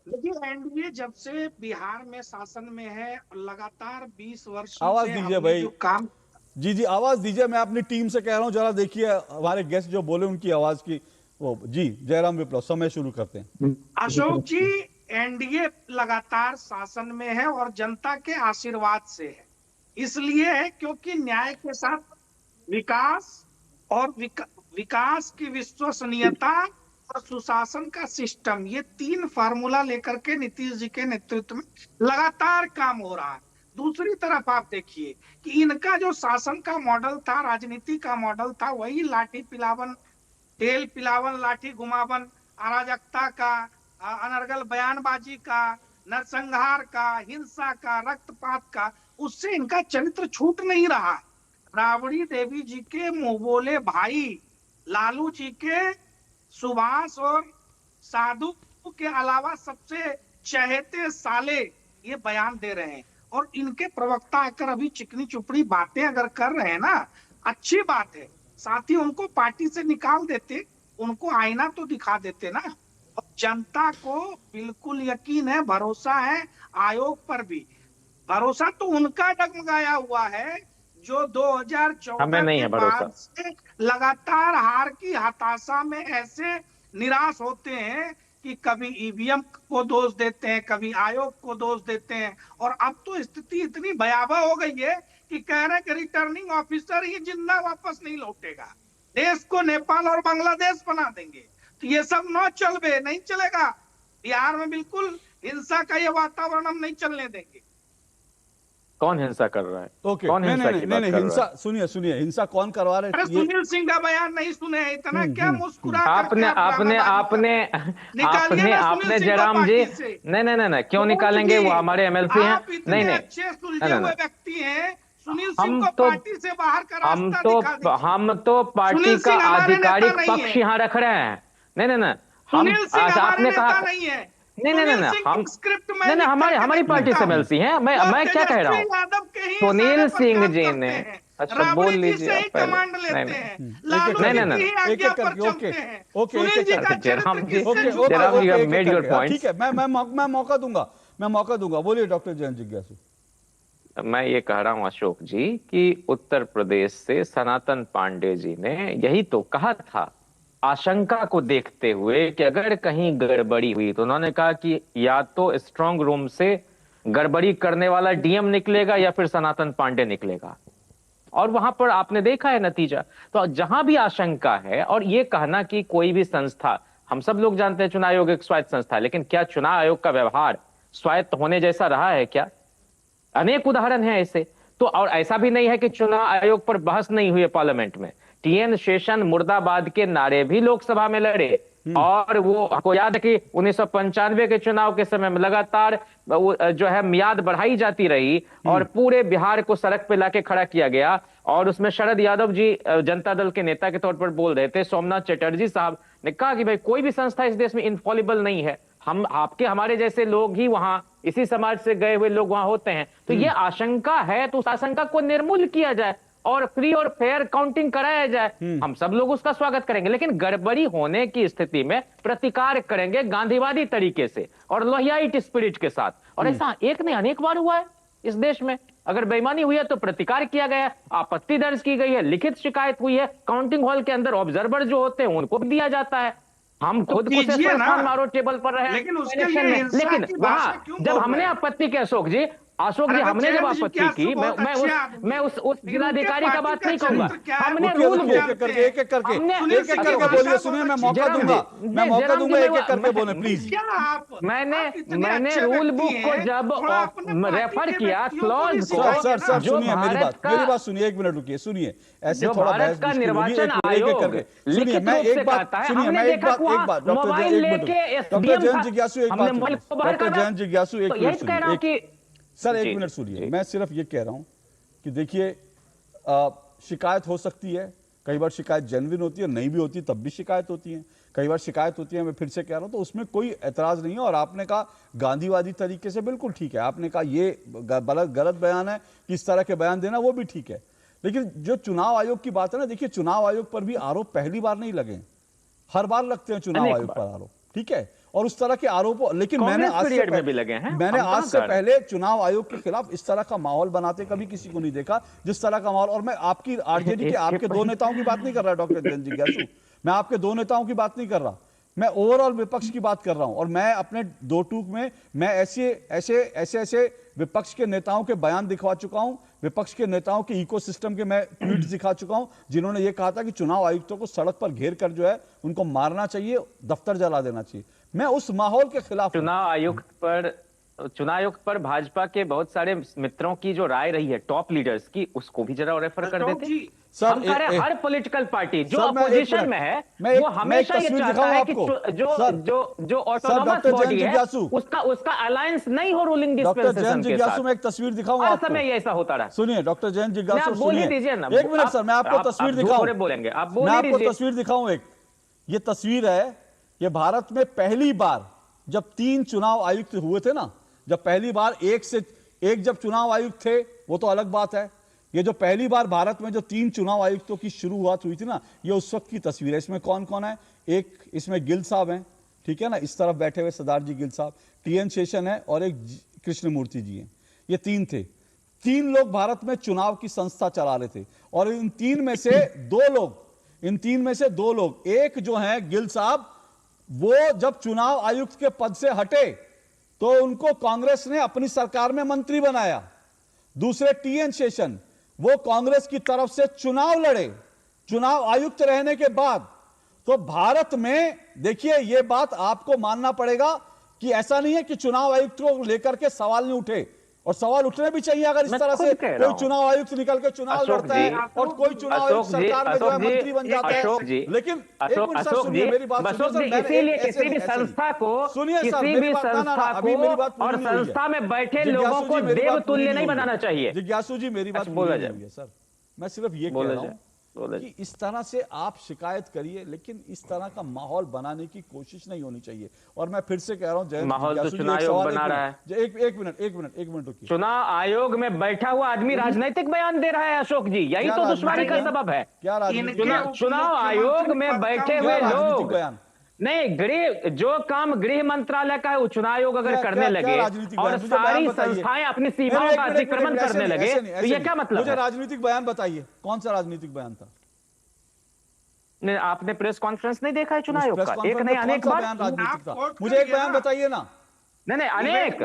देखिए, एनडीए जब से बिहार में शासन में है, लगातार 20 वर्ष आवाज दीजिए भाई, जो काम जी आवाज दीजिए, मैं अपनी टीम से कह रहा हूं, जरा देखिए हमारे गेस्ट जो बोले उनकी आवाज की वो। जी जयराम विप्लव, समय शुरू करते हैं। अशोक जी, एनडीए लगातार शासन में है और जनता के आशीर्वाद से है। इसलिए है क्योंकि न्याय के साथ विकास और विकास की विश्वसनीयता और सुशासन का सिस्टम, ये 3 फार्मूला लेकर के नीतीश जी के नेतृत्व में लगातार काम हो रहा है। दूसरी तरफ आप देखिए कि इनका जो शासन का मॉडल था, राजनीति का मॉडल था, वही लाठी पिलावन, तेल पिलावन, लाठी घुमावन, अराजकता का, अनर्गल बयानबाजी का, नरसंहार का, हिंसा का, रक्तपात का, उससे इनका चरित्र छूट नहीं रहा। राबड़ी देवी जी के मुंह बोले भाई, लालू जी के सुभाष और साधु के अलावा सबसे चहेते साले ये बयान दे रहे हैं, और इनके प्रवक्ता आकर अभी चिकनी चुपड़ी बातें अगर कर रहे हैं ना, अच्छी बात है। साथ ही उनको पार्टी से निकाल देते, उनको आईना तो दिखा देते ना। और जनता को बिल्कुल यकीन है, भरोसा है, आयोग पर भी भरोसा तो उनका डगमगाया हुआ है जो 2014 के बाद से लगातार हार की हताशा में ऐसे निराश होते हैं कि कभी ईवीएम को दोष देते हैं, कभी आयोग को दोष देते हैं, और अब तो स्थिति इतनी भयावह हो गई है कि कह रहे हैं कि रिटर्निंग ऑफिसर ही जिंदा वापस नहीं लौटेगा, देश को नेपाल और बांग्लादेश बना देंगे। तो ये सब न चलबे, नहीं चलेगा। बिहार में बिल्कुल हिंसा का ये वातावरण हम नहीं चलने देंगे। कौन हिंसा कर रहा है? ओके, नहीं, हिंसा सुनिए, हिंसा कौन करवा रहे हैं? सुनील सिंह का बयान नहीं सुने, इतना क्या मुस्कुरा आपने जयराम जी, नहीं क्यों निकालेंगे? वो हमारे एमएलसी हैं। नहीं अच्छे सुलझे हुए व्यक्ति हैं, सुनील सिंह को पार्टी से बाहर का रास्ता दिखा दीजिए। हम तो पार्टी का आधिकारिक पक्ष यहाँ रख रहे हैं। नहीं, सुनील सिंह आपने कहा नहीं है। नहीं, हमारी पार्टी से एमएलसी हैं। मैं क्या कह रहा हूँ? सुनील सिंह जी ने, अच्छा बोल लीजिए। एक ठीक है, मैं मौका दूंगा। बोलिए डॉक्टर जयंत जिज्ञासु। मैं ये कह रहा हूँ अशोक जी कि उत्तर प्रदेश से सनातन पांडे जी ने यही तो कहा था, आशंका को देखते हुए कि अगर कहीं गड़बड़ी हुई तो उन्होंने कहा कि या तो स्ट्रांग रूम से गड़बड़ी करने वाला डीएम निकलेगा या फिर सनातन पांडे निकलेगा, और वहां पर आपने देखा है नतीजा। तो जहां भी आशंका है, और ये कहना कि कोई भी संस्था, हम सब लोग जानते हैं चुनाव आयोग एक स्वायत्त संस्था है, लेकिन क्या चुनाव आयोग का व्यवहार स्वायत्त होने जैसा रहा है क्या? अनेक उदाहरण है ऐसे। तो और ऐसा भी नहीं है कि चुनाव आयोग पर बहस नहीं हुई है पार्लियामेंट में। टीएन शेषन मुर्दाबाद के नारे भी लोकसभा में लड़े, और वो आपको याद है कि 1995 के चुनाव के समय में लगातार जो है मियाद बढ़ाई जाती रही, और पूरे बिहार को सड़क पे लाके खड़ा किया गया। और उसमें शरद यादव जी जनता दल के नेता के तौर पर बोल रहे थे, सोमनाथ चटर्जी साहब ने कहा कि भाई कोई भी संस्था इस देश में इनफॉलिबल नहीं है, हम आपके हमारे जैसे लोग ही वहां, इसी समाज से गए हुए लोग वहां होते हैं। तो ये आशंका है, तो उस आशंका को निर्मूल किया जाए और फ्री और फेयर काउंटिंग कराया जाए, हम सब लोग उसका स्वागत करेंगे। लेकिन गड़बड़ी होने की स्थिति में प्रतिकार करेंगे गांधीवादी तरीके से और लोहियाइट स्पिरिट के साथ। और ऐसा एक नहीं अनेक बार हुआ है इस देश में। अगर बेईमानी हुई है तो प्रतिकार किया गया है, आपत्ति दर्ज की गई है, लिखित शिकायत हुई है, काउंटिंग हॉल के अंदर ऑब्जर्वर जो होते हैं उनको भी दिया जाता है। हम खुद को कीजिए ना। मारो टेबल पर रहे, लेकिन उसके इलेक्शन लिए में। हिंसा लेकिन की भाषा वहां क्यों जब बोल हमने रहे हैं? आपत्ति की अशोक जी हमने जब आपत्ति की, मैं उस जिलाधिकारी का बात नहीं कहूंगा, हमने रूल एक एक करके बोलिए। सुनिए, मैं मौका दूंगा एक एक करके बोले प्लीज। मैंने रूल बुक को जब रेफर किया क्लॉज को, सर जो सुनिए मेरी बात सुनिए, 1 मिनट रुकिए, सुनिए। ऐसे जो थोड़ा भारत का निर्वाचन आयोग सुनिए, मैं एक बात मोबाइल लेके डॉक्टर जयंत जिज्ञासु एक बात, डॉक्टर जयंत जिज्ञासु एक मिनट सुनिए सर, जी। 1 मिनट सुनिए। मैं सिर्फ ये कह रहा हूं कि देखिए, शिकायत हो सकती है, कई बार शिकायत जेन्युइन होती है, नहीं भी होती तब भी शिकायत होती है, कई बार शिकायत होती है, मैं फिर से कह रहा हूं, तो उसमें कोई एतराज नहीं है। और आपने कहा गांधीवादी तरीके से, बिल्कुल ठीक है, आपने कहा ये गलत बयान है कि इस तरह के बयान देना, वो भी ठीक है। लेकिन जो चुनाव आयोग की बात है ना, देखिए चुनाव आयोग पर भी आरोप पहली बार नहीं लगे, हर बार लगते हैं चुनाव आयोग पर आरोप, ठीक है, और उस तरह के आरोपों। लेकिन मैंने आज से पहले चुनाव आयोग के खिलाफ इस तरह का माहौल बनाते कभी किसी को नहीं देखा, जिस तरह का माहौल। और मैं आपकी आरजेडी के आपके 2 नेताओं की बात नहीं कर रहा डॉक्टर जयंत जिज्ञासु, मैं आपके 2 नेताओं की बात नहीं कर रहा, मैं ओवरऑल विपक्ष की बात कर रहा हूं। और मैं अपने 2 टूक में मैं ऐसे विपक्ष के नेताओं के बयान दिखवा चुका हूं, विपक्ष के नेताओं के इकोसिस्टम के मैं ट्वीट दिखा चुका हूं, जिन्होंने ये कहा था कि चुनाव आयुक्तों को सड़क पर घेर कर जो है उनको मारना चाहिए, दफ्तर जला देना चाहिए। मैं उस माहौल के खिलाफ। चुनाव आयुक्त पर भाजपा के बहुत सारे मित्रों की जो राय रही है, टॉप लीडर्स की, उसको भी जरा रेफर कर देते। सर, हर पॉलिटिकल पार्टी जो अपोजिशन में है वो हमेशा ये चाहता है कि जो ऑटोनोमस बॉडी है उसका अलायंस नहीं हो रूलिंग डिस्पेंसेशन के साथ। मैं एक तस्वीर दिखाऊं हर समय ये ऐसा होता रहा। सुनिए डॉक्टर जयंत जिज्ञासु, बोल ही दीजिए ना, 1 मिनट सर, मैं आपको तस्वीर दिखाऊं, बोलेंगे आप, मैं आपको तस्वीर दिखाऊं। एक ये तस्वीर है, ये भारत में पहली बार जब 3 चुनाव आयुक्त हुए थे ना, जब पहली बार एक से एक जब चुनाव आयुक्त थे, वो तो अलग बात है। ये जो पहली बार भारत में जो 3 चुनाव आयुक्तों की शुरुआत हुई थी ना, ये उस वक्त की तस्वीर है। इसमें कौन कौन है? एक इसमें गिल साहब हैं, ठीक है ना, इस तरफ बैठे हुए सरदार जी गिल साहब, TN शेषन है और एक कृष्णमूर्ति जी हैं। ये 3 थे। 3 लोग भारत में चुनाव की संस्था चला रहे थे। और इन 3 में से 2 लोग, एक जो है गिल साहब, वो जब चुनाव आयुक्त के पद से हटे तो उनको कांग्रेस ने अपनी सरकार में मंत्री बनाया। दूसरे TN शेषन, वो कांग्रेस की तरफ से चुनाव लड़े चुनाव आयुक्त रहने के बाद। तो भारत में देखिए, ये बात आपको मानना पड़ेगा कि ऐसा नहीं है कि चुनाव आयुक्त को लेकर के सवाल नहीं उठे, और सवाल उठने भी चाहिए। अगर इस तरह से कोई चुनाव आयुक्त निकल के चुनाव लड़ता है और कोई चुनाव आयुक्त सरकार में जो है मंत्री बन जाता है, लेकिन मेरी बात इसीलिए किसी भी संस्था को और संस्था में बैठे लोगों को देवतुल्य नहीं बनाना चाहिए। जिज्ञासु जी मेरी बात बोला जाए सर, मैं सिर्फ ये कह रहा हूं कि इस तरह से आप शिकायत करिए, लेकिन इस तरह का माहौल बनाने की कोशिश नहीं होनी चाहिए। और मैं फिर से कह रहा हूं, माहौल तो चुनाव आयोग बना रहा है। एक मिनट रुकिए। चुनाव आयोग में बैठा हुआ आदमी राजनीतिक बयान दे रहा है अशोक जी, यही तो दुश्मनी का सबब है। क्या चुनाव आयोग में बैठे हुए लोग नहीं, जो काम गृह मंत्रालय का है वो चुनाव आयोग अगर करने लगे और सारी संस्थाएं अपनी सीमाओं का अतिक्रमण करने लगे, तो ये क्या मतलब? मुझे राजनीतिक बयान बताइए, कौन सा राजनीतिक बयान था? नहीं, आपने प्रेस कॉन्फ्रेंस नहीं देखा है चुनाव आयोग का? एक नहीं अनेक बार। मुझे एक बयान बताइए ना। नहीं, अनेक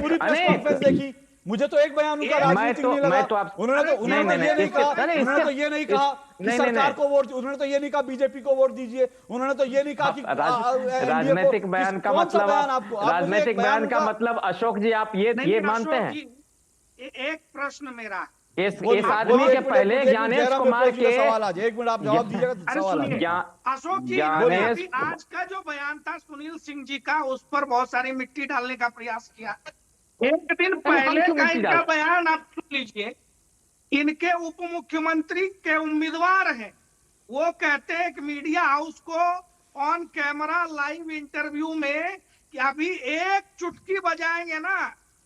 पूरी प्रेस कॉन्फ्रेंस देखी, मुझे तो एक बयान उनका राजनीतिक नहीं लगा। उन्होंने तो ये नहीं कहा कि सरकार को वोट, उन्होंने तो ये नहीं कहा बीजेपी को वोट दीजिए, उन्होंने तो ये नहीं कहा कि राजनीतिक बयान का मतलब, राजनीतिक बयान का मतलब अशोक जी आप ये मानते हैं? एक प्रश्न मेरा, इस आदमी के पहले ज्ञानेश कुमार के सवाल आज, 1 मिनट आप जवाब दीजिएगा। अशोक जी, आज का जो बयान था सुनील सिंह जी का, उस पर बहुत सारी मिट्टी डालने का प्रयास किया। एक दिन पहले का इनका बयान आप सुन लीजिए। इनके उप मुख्यमंत्री के उम्मीदवार हैं, वो कहते हैं कि मीडिया हाउस को ऑन कैमरा लाइव इंटरव्यू में कि अभी एक चुटकी बजाएंगे ना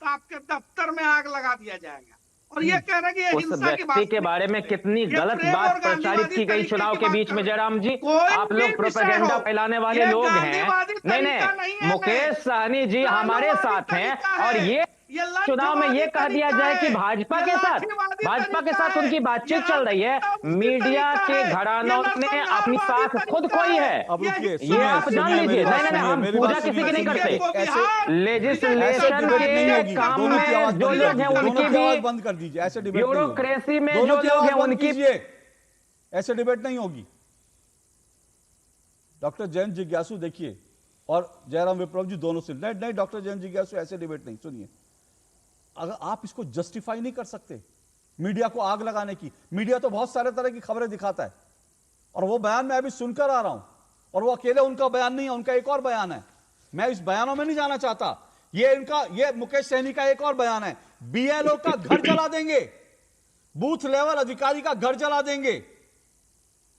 तो आपके दफ्तर में आग लगा दिया जाएगा। और ये कह रहे हैं कि ये हिंसा की बात के बारे में कितनी गलत बात प्रचारित की गई चुनाव के बीच में। जयराम जी, आप लोग प्रोपेगेंडा फैलाने वाले लोग हैं। नहीं, मुकेश सहनी जी हमारे साथ हैं और चुनाव में ये कह दिया जाए कि भाजपा के साथ उनकी बातचीत चल रही है, मीडिया के घरानों ने अपनी साख खुद खोई है। अब रुकिए, ये आप जान लीजिए। नहीं, हम पूजा किसी की नहीं करते। लेजिस्लेशन के काम में जो लोग हैं उनकी भी बंद कर दीजिए, ऐसे डिबेट ब्यूरोक्रेसी में जो लोग हैं उनकी, ऐसे डिबेट नहीं होगी। डॉक्टर जयंत जिज्ञासु देखिए और जयराम विप्लव जी दोनों से नहीं, डॉक्टर जयंत जिज्ञासु ऐसे डिबेट नहीं। सुनिए, अगर आप इसको जस्टिफाई नहीं कर सकते मीडिया को आग लगाने की, मीडिया तो बहुत सारे तरह की खबरें दिखाता है और वो बयान मैं अभी सुनकर आ रहा हूं, और वो अकेले उनका बयान नहीं है, उनका एक और बयान है। मैं इस बयानों में नहीं जाना चाहता। ये मुकेश सहनी का एक और बयान है, बीएलओ का घर जला देंगे, बूथ लेवल अधिकारी का घर जला देंगे।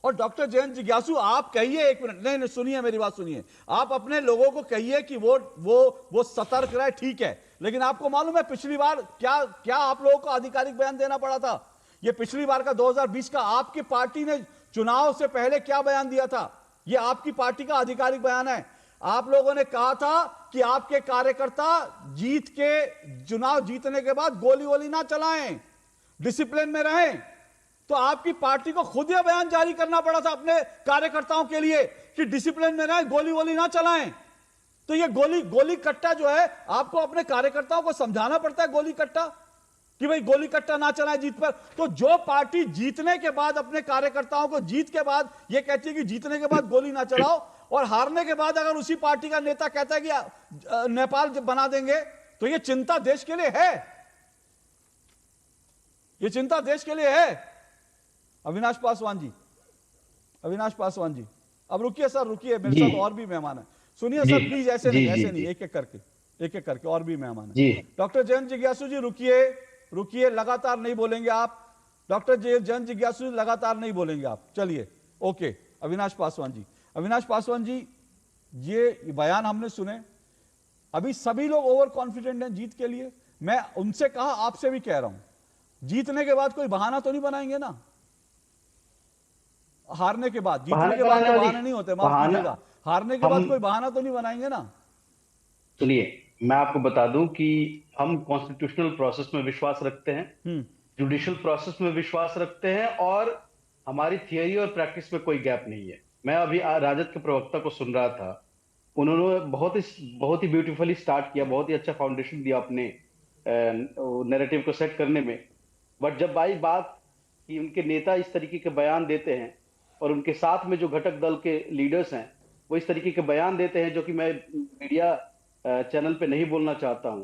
और डॉक्टर जयंत जिज्ञासु आप कहिए, एक मिनट, नहीं सुनिए मेरी बात सुनिए, आप अपने लोगों को कहिए कि वो सतर्क रहे, ठीक है, लेकिन आपको मालूम है पिछली बार क्या आप लोगों को आधिकारिक बयान देना पड़ा था? ये पिछली बार का 2020 का आपकी पार्टी ने चुनाव से पहले क्या बयान दिया था? ये आपकी पार्टी का आधिकारिक बयान है। आप लोगों ने कहा था कि आपके कार्यकर्ता चुनाव जीतने के बाद गोली वोली ना चलाएं, डिसिप्लिन में रहें। तो आपकी पार्टी को खुद यह बयान जारी करना पड़ा था अपने कार्यकर्ताओं के लिए कि डिसिप्लिन में रहें, गोली वोली ना चलाएं। तो ये गोली कट्टा जो है, आपको अपने कार्यकर्ताओं को समझाना पड़ता है गोली कट्टा, कि भाई गोली कट्टा ना चलाएं जीत पर। तो जो पार्टी जीतने के बाद अपने कार्यकर्ताओं को जीत के बाद ये कहती है कि जीतने के बाद गोली ना चलाओ, और हारने के बाद अगर उसी पार्टी का नेता कहता है कि नेपाल बना देंगे, तो ये चिंता देश के लिए है, ये चिंता देश के लिए है। अविनाश पासवान जी, अब रुकिए सर, रुकिए, मेरे साथ और भी मेहमान है। सुनिए सर प्लीज, ऐसे नहीं, एक एक करके और भी मेहमान है। डॉक्टर जयंत जिज्ञासु जी रुकिए, लगातार नहीं बोलेंगे आप। डॉक्टर जयंत जिज्ञासु लगातार नहीं बोलेंगे आप, चलिए ओके। अविनाश पासवान जी, ये बयान हमने सुने, अभी सभी लोग ओवर कॉन्फिडेंट हैं जीत के लिए। मैं उनसे कहा, आपसे भी कह रहा हूं, जीतने के बाद कोई बहाना तो नहीं बनाएंगे ना? हारने के बाद, जीतने के बाद तो बहाने नहीं होते, माफ कीजिएगा, हारने के बाद कोई बहाना तो नहीं बनाएंगे ना? सुनिए, मैं आपको बता दूं कि हम कॉन्स्टिट्यूशनल प्रोसेस में विश्वास रखते हैं, जुडिशियल प्रोसेस में विश्वास रखते हैं, और हमारी थियरी और प्रैक्टिस में कोई गैप नहीं है। मैं अभी राजद के प्रवक्ता को सुन रहा था, उन्होंने बहुत ही ब्यूटीफुली स्टार्ट किया, बहुत ही अच्छा फाउंडेशन दिया अपने नैरेटिव को सेट करने में। बट जब आई बात कि उनके नेता इस तरीके के बयान देते हैं और उनके साथ में जो घटक दल के लीडर्स हैं वो इस तरीके के बयान देते हैं, जो कि मैं मीडिया चैनल पे नहीं बोलना चाहता हूं,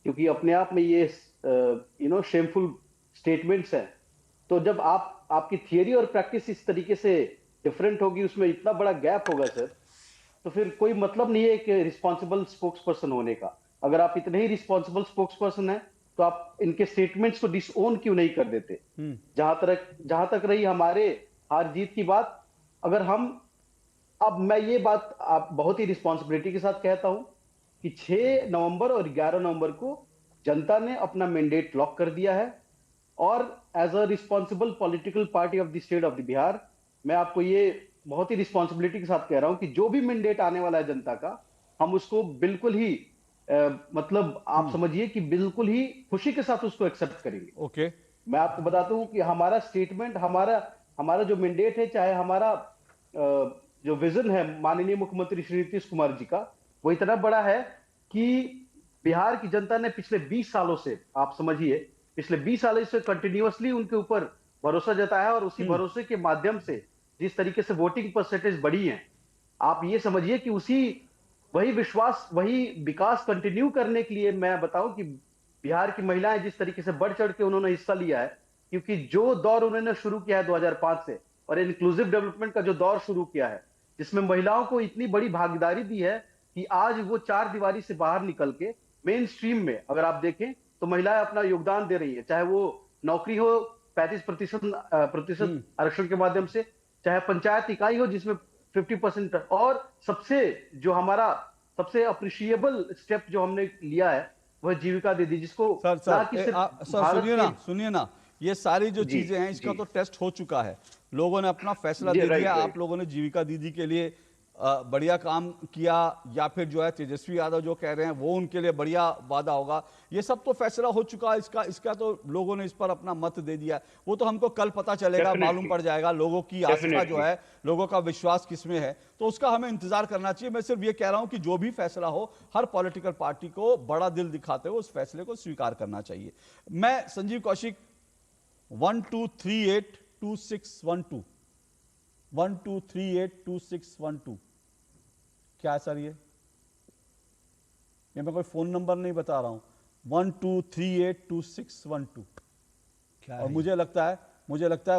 क्योंकि अपने आप में ये शेमफुल स्टेटमेंट्स हैं। तो जब आपकी थियरी और प्रैक्टिस इस तरीके से डिफरेंट होगी, उसमें इतना बड़ा गैप होगा सर, तो फिर कोई मतलब नहीं है कि रिस्पॉन्सिबल स्पोक्स पर्सन होने का। अगर आप इतने ही रिस्पॉन्सिबल स्पोक्स पर्सन हैं तो आप इनके स्टेटमेंट्स को डिसओन क्यों नहीं कर देते? जहां तक रही हमारे हार जीत की बात, अगर अब मैं ये बात आप बहुत ही रिस्पॉन्सिबिलिटी के साथ कहता हूं कि 6 नवंबर और 11 नवंबर को जनता ने अपना मैंडेट लॉक कर दिया है, और as a responsible political party of the state of the Bihar, मैं आपको ये बहुत ही रिस्पॉन्सिबिलिटी के साथ कह रहा हूं कि जो भी मैंडेट आने वाला है जनता का, हम उसको बिल्कुल ही मतलब आप समझिए कि बिल्कुल ही खुशी के साथ उसको एक्सेप्ट करेंगे। ओके, मैं आपको बताता हूं कि हमारा स्टेटमेंट, हमारा जो मैंडेट है, चाहे हमारा जो विजन है माननीय मुख्यमंत्री श्री नीतीश कुमार जी का, वो इतना बड़ा है कि बिहार की जनता ने पिछले 20 सालों से, आप समझिए पिछले 20 सालों से कंटिन्यूअसली उनके ऊपर भरोसा जताया, और उसी भरोसे के माध्यम से जिस तरीके से वोटिंग परसेंटेज बढ़ी है, आप ये समझिए कि वही विश्वास, वही विकास कंटिन्यू करने के लिए मैं बताऊं कि बिहार की महिलाएं जिस तरीके से बढ़ चढ़ के उन्होंने हिस्सा लिया है, क्योंकि जो दौर उन्होंने शुरू किया है 2005 से, और इंक्लूसिव डेवलपमेंट का जो दौर शुरू किया है, जिसमें महिलाओं को इतनी बड़ी भागीदारी दी है कि आज वो 4 दीवारी से बाहर निकल के मेन स्ट्रीम में अगर आप देखें तो महिलाएं अपना योगदान दे रही है, चाहे वो नौकरी हो 35% आरक्षण के माध्यम से, चाहे पंचायत इकाई हो जिसमें 50%, और सबसे अप्रिशिएबल स्टेप जो हमने लिया है वह जीविका दीदी, जिसको सर सुनिए ना, ये सारी जो चीजें हैं इसका तो टेस्ट हो चुका है, लोगों ने अपना फैसला दे दिया। आप लोगों ने जीविका दीदी के लिए बढ़िया काम किया, या फिर जो है तेजस्वी यादव जो कह रहे हैं वो उनके लिए बढ़िया वादा होगा, ये सब तो फैसला हो चुका है। इसका तो लोगों ने इस पर अपना मत दे दिया। वो तो हमको कल पता चलेगा, मालूम पड़ जाएगा लोगों की आस्था जो है, लोगों का विश्वास किसमें है, तो उसका हमें इंतजार करना चाहिए। मैं सिर्फ ये कह रहा हूं कि जो भी फैसला हो, हर पॉलिटिकल पार्टी को बड़ा दिल दिखाते हुए उस फैसले को स्वीकार करना चाहिए। मैं संजीव कौशिक 12382612 12382612 क्या है सर? ये मैं कोई फोन नंबर नहीं बता रहा हूं। 12382612 क्या है? और मुझे लगता है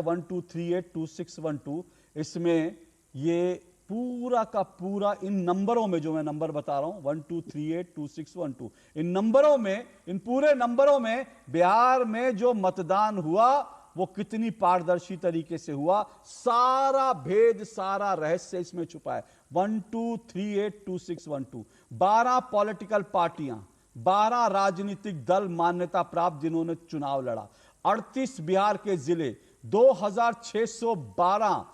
12382612 इसमें ये पूरा का पूरा इन नंबरों में, जो मैं नंबर बता रहा हूं 12382612, इन नंबरों में, इन पूरे नंबरों में बिहार में जो मतदान हुआ वो कितनी पारदर्शी तरीके से हुआ, सारा भेद, सारा रहस्य इसमें छुपा है। 12382612 12 पॉलिटिकल पार्टियां, 12 राजनीतिक दल मान्यता प्राप्त जिन्होंने चुनाव लड़ा, 38 बिहार के जिले, 2612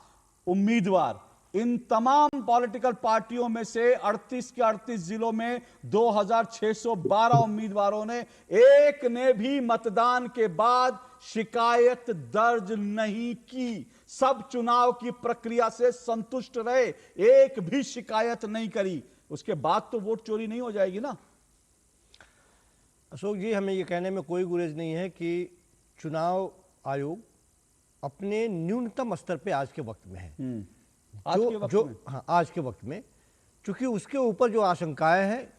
उम्मीदवार। इन तमाम पॉलिटिकल पार्टियों में से 38 के 38 जिलों में 2612 उम्मीदवारों ने, एक ने भी मतदान के बाद शिकायत दर्ज नहीं की। सब चुनाव की प्रक्रिया से संतुष्ट रहे, एक भी शिकायत नहीं करी। उसके बाद तो वोट चोरी नहीं हो जाएगी ना। अशोक जी, हमें यह कहने में कोई गुरेज नहीं है कि चुनाव आयोग अपने न्यूनतम स्तर पे आज के वक्त में है। आज के वक्त में, चूंकि उसके ऊपर जो आशंकाएं हैं,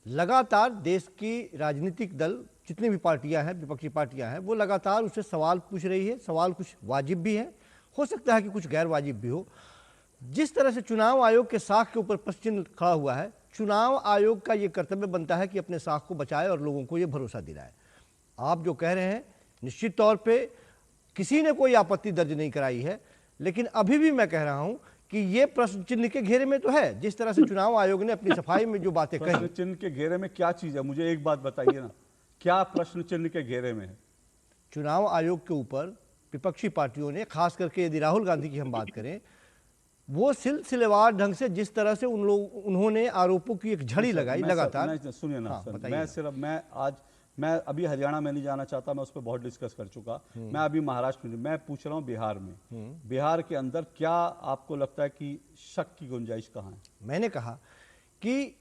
लगातार देश की राजनीतिक दल जितनी भी पार्टियां हैं, विपक्षी पार्टियां हैं, वो लगातार उससे सवाल पूछ रही है। सवाल कुछ वाजिब भी है, हो सकता है कि कुछ गैर वाजिब भी हो। जिस तरह से चुनाव आयोग के साख के ऊपर प्रश्न चिन्ह खड़ा हुआ है, चुनाव आयोग का ये कर्तव्य बनता है कि अपने साख को बचाए और लोगों को ये भरोसा दिलाए। आप जो कह रहे हैं, निश्चित तौर पे किसी ने कोई आपत्ति दर्ज नहीं कराई है, लेकिन अभी भी मैं कह रहा हूं कि ये प्रश्न चिन्ह के घेरे में तो है। जिस तरह से चुनाव आयोग ने अपनी सफाई में जो बातें कही। प्रश्न चिन्ह के घेरे में क्या चीज है, मुझे एक बात बताइए ना, क्या प्रश्न चिन्ह के घेरे में है? चुनाव आयोग के ऊपर विपक्षी पार्टियों ने, खास करके यदि राहुल गांधी की हम बात करें, वो सिलसिलेवार ढंग से जिस तरह से उन्होंने आरोपों की एक झड़ी लगाई लगातार। सुनिए ना, मैं अभी हरियाणा में नहीं जाना चाहता, मैं उस पर बहुत डिस्कस कर चुका। मैं अभी महाराष्ट्र में, मैं पूछ रहा हूँ बिहार में, बिहार के अंदर क्या आपको लगता है कि शक की गुंजाइश कहाँ है? मैंने कहा कि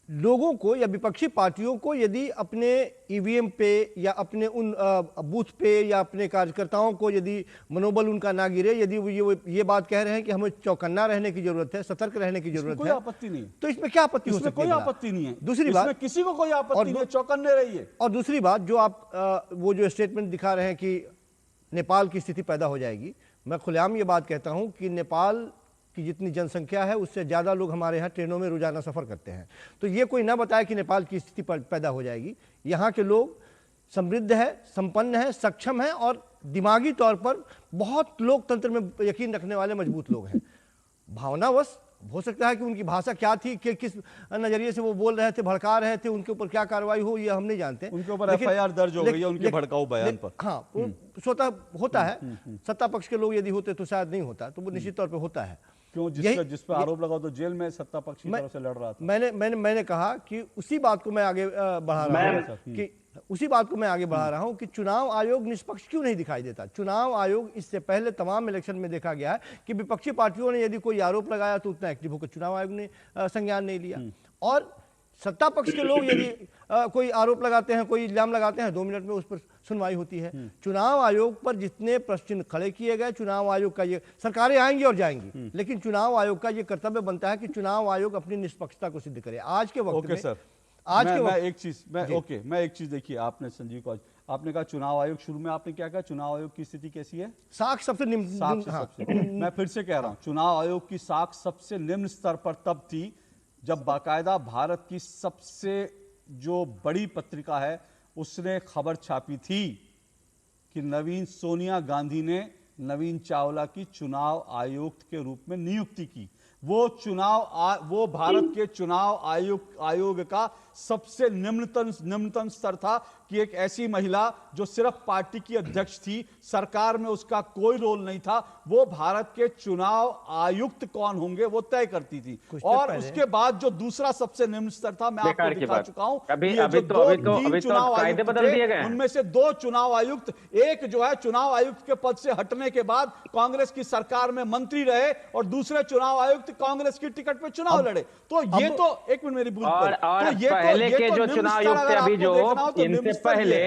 लोगों को या विपक्षी पार्टियों को यदि अपने ईवीएम पे या अपने उन बूथ पे या अपने कार्यकर्ताओं को यदि मनोबल उनका ना गिरे, यदि वो ये बात कह रहे हैं कि हमें चौकन्ना रहने की जरूरत है, सतर्क रहने की जरूरत है, कोई आपत्ति नहीं, तो इसमें क्या आपत्ति हो सकती है? कोई आपत्ति नहीं है। दूसरी बात, किसी को कोई आपत्ति नहीं है, चौकन्ने रहिए। और दूसरी बात, जो आप वो जो स्टेटमेंट दिखा रहे हैं कि नेपाल की स्थिति पैदा हो जाएगी, मैं खुलेआम ये बात कहता हूं कि नेपाल की जितनी जनसंख्या है उससे ज़्यादा लोग हमारे यहाँ ट्रेनों में रोजाना सफ़र करते हैं। तो ये कोई ना बताए कि नेपाल की स्थिति पैदा हो जाएगी। यहाँ के लोग समृद्ध है, संपन्न है, सक्षम है और दिमागी तौर पर बहुत लोकतंत्र में यकीन रखने वाले मजबूत लोग हैं। भावनावश हो सकता है कि उनकी भाषा क्या थी, कि किस नजरिए से वो बोल रहे थे, भड़का रहे थे, उनके ऊपर क्या कार्रवाई हो ये हम नहीं जानते। उनके ऊपर एफआईआर दर्ज हो गई है उनके भड़काऊ बयान पर। हाँ, स्वतः होता है। सत्ता पक्ष के लोग यदि होते तो शायद नहीं होता, तो वो निश्चित तौर पर होता है। क्यों? जिस पर आरोप लगाओ तो जेल में सत्ता पक्ष की तरफ से लड़ रहा था। मैंने कहा कि उसी बात को मैं आगे बढ़ा रहा हूं कि चुनाव आयोग निष्पक्ष क्यों नहीं दिखाई देता। चुनाव आयोग इससे पहले तमाम इलेक्शन में देखा गया है कि विपक्षी पार्टियों ने यदि कोई आरोप लगाया तो उतना एक्टिव होकर चुनाव आयोग ने संज्ञान नहीं लिया, और सत्ता पक्ष के लोग यदि कोई आरोप लगाते हैं, कोई इल्जाम लगाते हैं, 2 मिनट में उस पर सुनवाई होती है। चुनाव आयोग पर जितने प्रश्न खड़े किए गए, चुनाव आयोग का ये, सरकारें आएंगी और जाएंगी, लेकिन चुनाव आयोग का ये कर्तव्य बनता है कि चुनाव आयोग अपनी निष्पक्षता को सिद्ध करे। आज के वक्त में सर, मैं एक चीज देखिए, आपने संजीव को आपने कहा चुनाव आयोग, शुरू में आपने क्या कहा, चुनाव आयोग की स्थिति कैसी है? साख सबसे निम्न। मैं फिर से कह रहा हूं, चुनाव आयोग की साख सबसे निम्न स्तर पर तब थी जब बाकायदा भारत की सबसे जो बड़ी पत्रिका है उसने खबर छापी थी कि सोनिया गांधी ने नवीन चावला की चुनाव आयुक्त के रूप में नियुक्ति की। वो भारत के चुनाव आयोग का सबसे निम्नतम स्तर था कि एक ऐसी महिला जो सिर्फ पार्टी की अध्यक्ष थी, सरकार में उसका कोई रोल नहीं था, वो भारत के चुनाव आयुक्त कौन होंगे वो तय करती थी। और उसके बाद जो दूसरा सबसे निम्न स्तर था, मैं आपको दिखा चुका हूं, चुनाव आयुक्त उनमें से 2 चुनाव आयुक्त, एक जो है चुनाव आयुक्त के पद से हटने के बाद कांग्रेस की सरकार में मंत्री रहे और दूसरे चुनाव आयुक्त कांग्रेस की टिकट पे चुनाव लड़े। तो ये तो एक मिनट मेरी पहले के जो चुनाव आयुक्त थे अभी जो इनसे पहले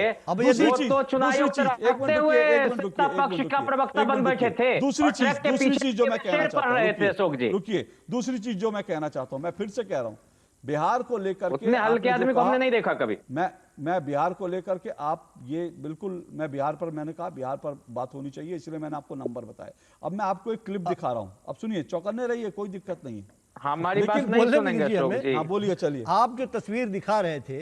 तो चुनाव आयुक्त रखते हुए सत्ता पक्ष का प्रवक्ता बन बैठे थे। दूसरी चीज जो मैं कहना चाहता हूं, अशोक जी रुकिए, दूसरी चीज जो मैं कहना चाहता हूं, मैं फिर से कह रहा हूं, बिहार को लेकर के उतने हल्के आदमी को हमने नहीं देखा कभी। मैं बिहार को लेकर के आप ये बिल्कुल, मैं बिहार पर, मैंने कहा बिहार पर बात होनी चाहिए, इसलिए मैंने आपको नंबर बताया। अब मैं आपको एक क्लिप दिखा रहा हूं, अब सुनिए, चौकन्ने रहिए, कोई दिक्कत नहीं है। हमारी बात नहीं सुनेंगे अशोक जी। हाँ बोलिए, चलिए। आप जो तस्वीर दिखा रहे थे,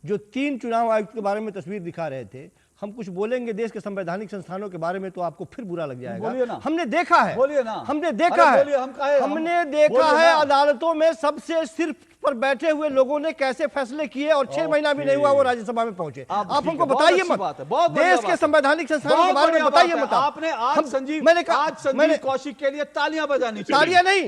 जो 3 चुनाव आयुक्त के बारे में तस्वीर दिखा रहे थे, हम कुछ बोलेंगे देश के संवैधानिक संस्थानों के बारे में तो आपको फिर बुरा लग जाएगा। बोलिए ना। हमने देखा है, बोलिए ना। हमने देखा है, हमने देखा है अदालतों में सबसे सिर्फ पर बैठे हुए लोगों ने कैसे फैसले किए और 6 महीना भी नहीं हुआ वो राज्यसभा में पहुंचे। आप हमको बताइए मत, देश के संवैधानिक संस्थानों के बारे में बताइए मत। आपने आज संजीव, मैंने कहा, आज संजीव कौशिक के लिए तालियां बजानी चाहिए। तालियां नहीं,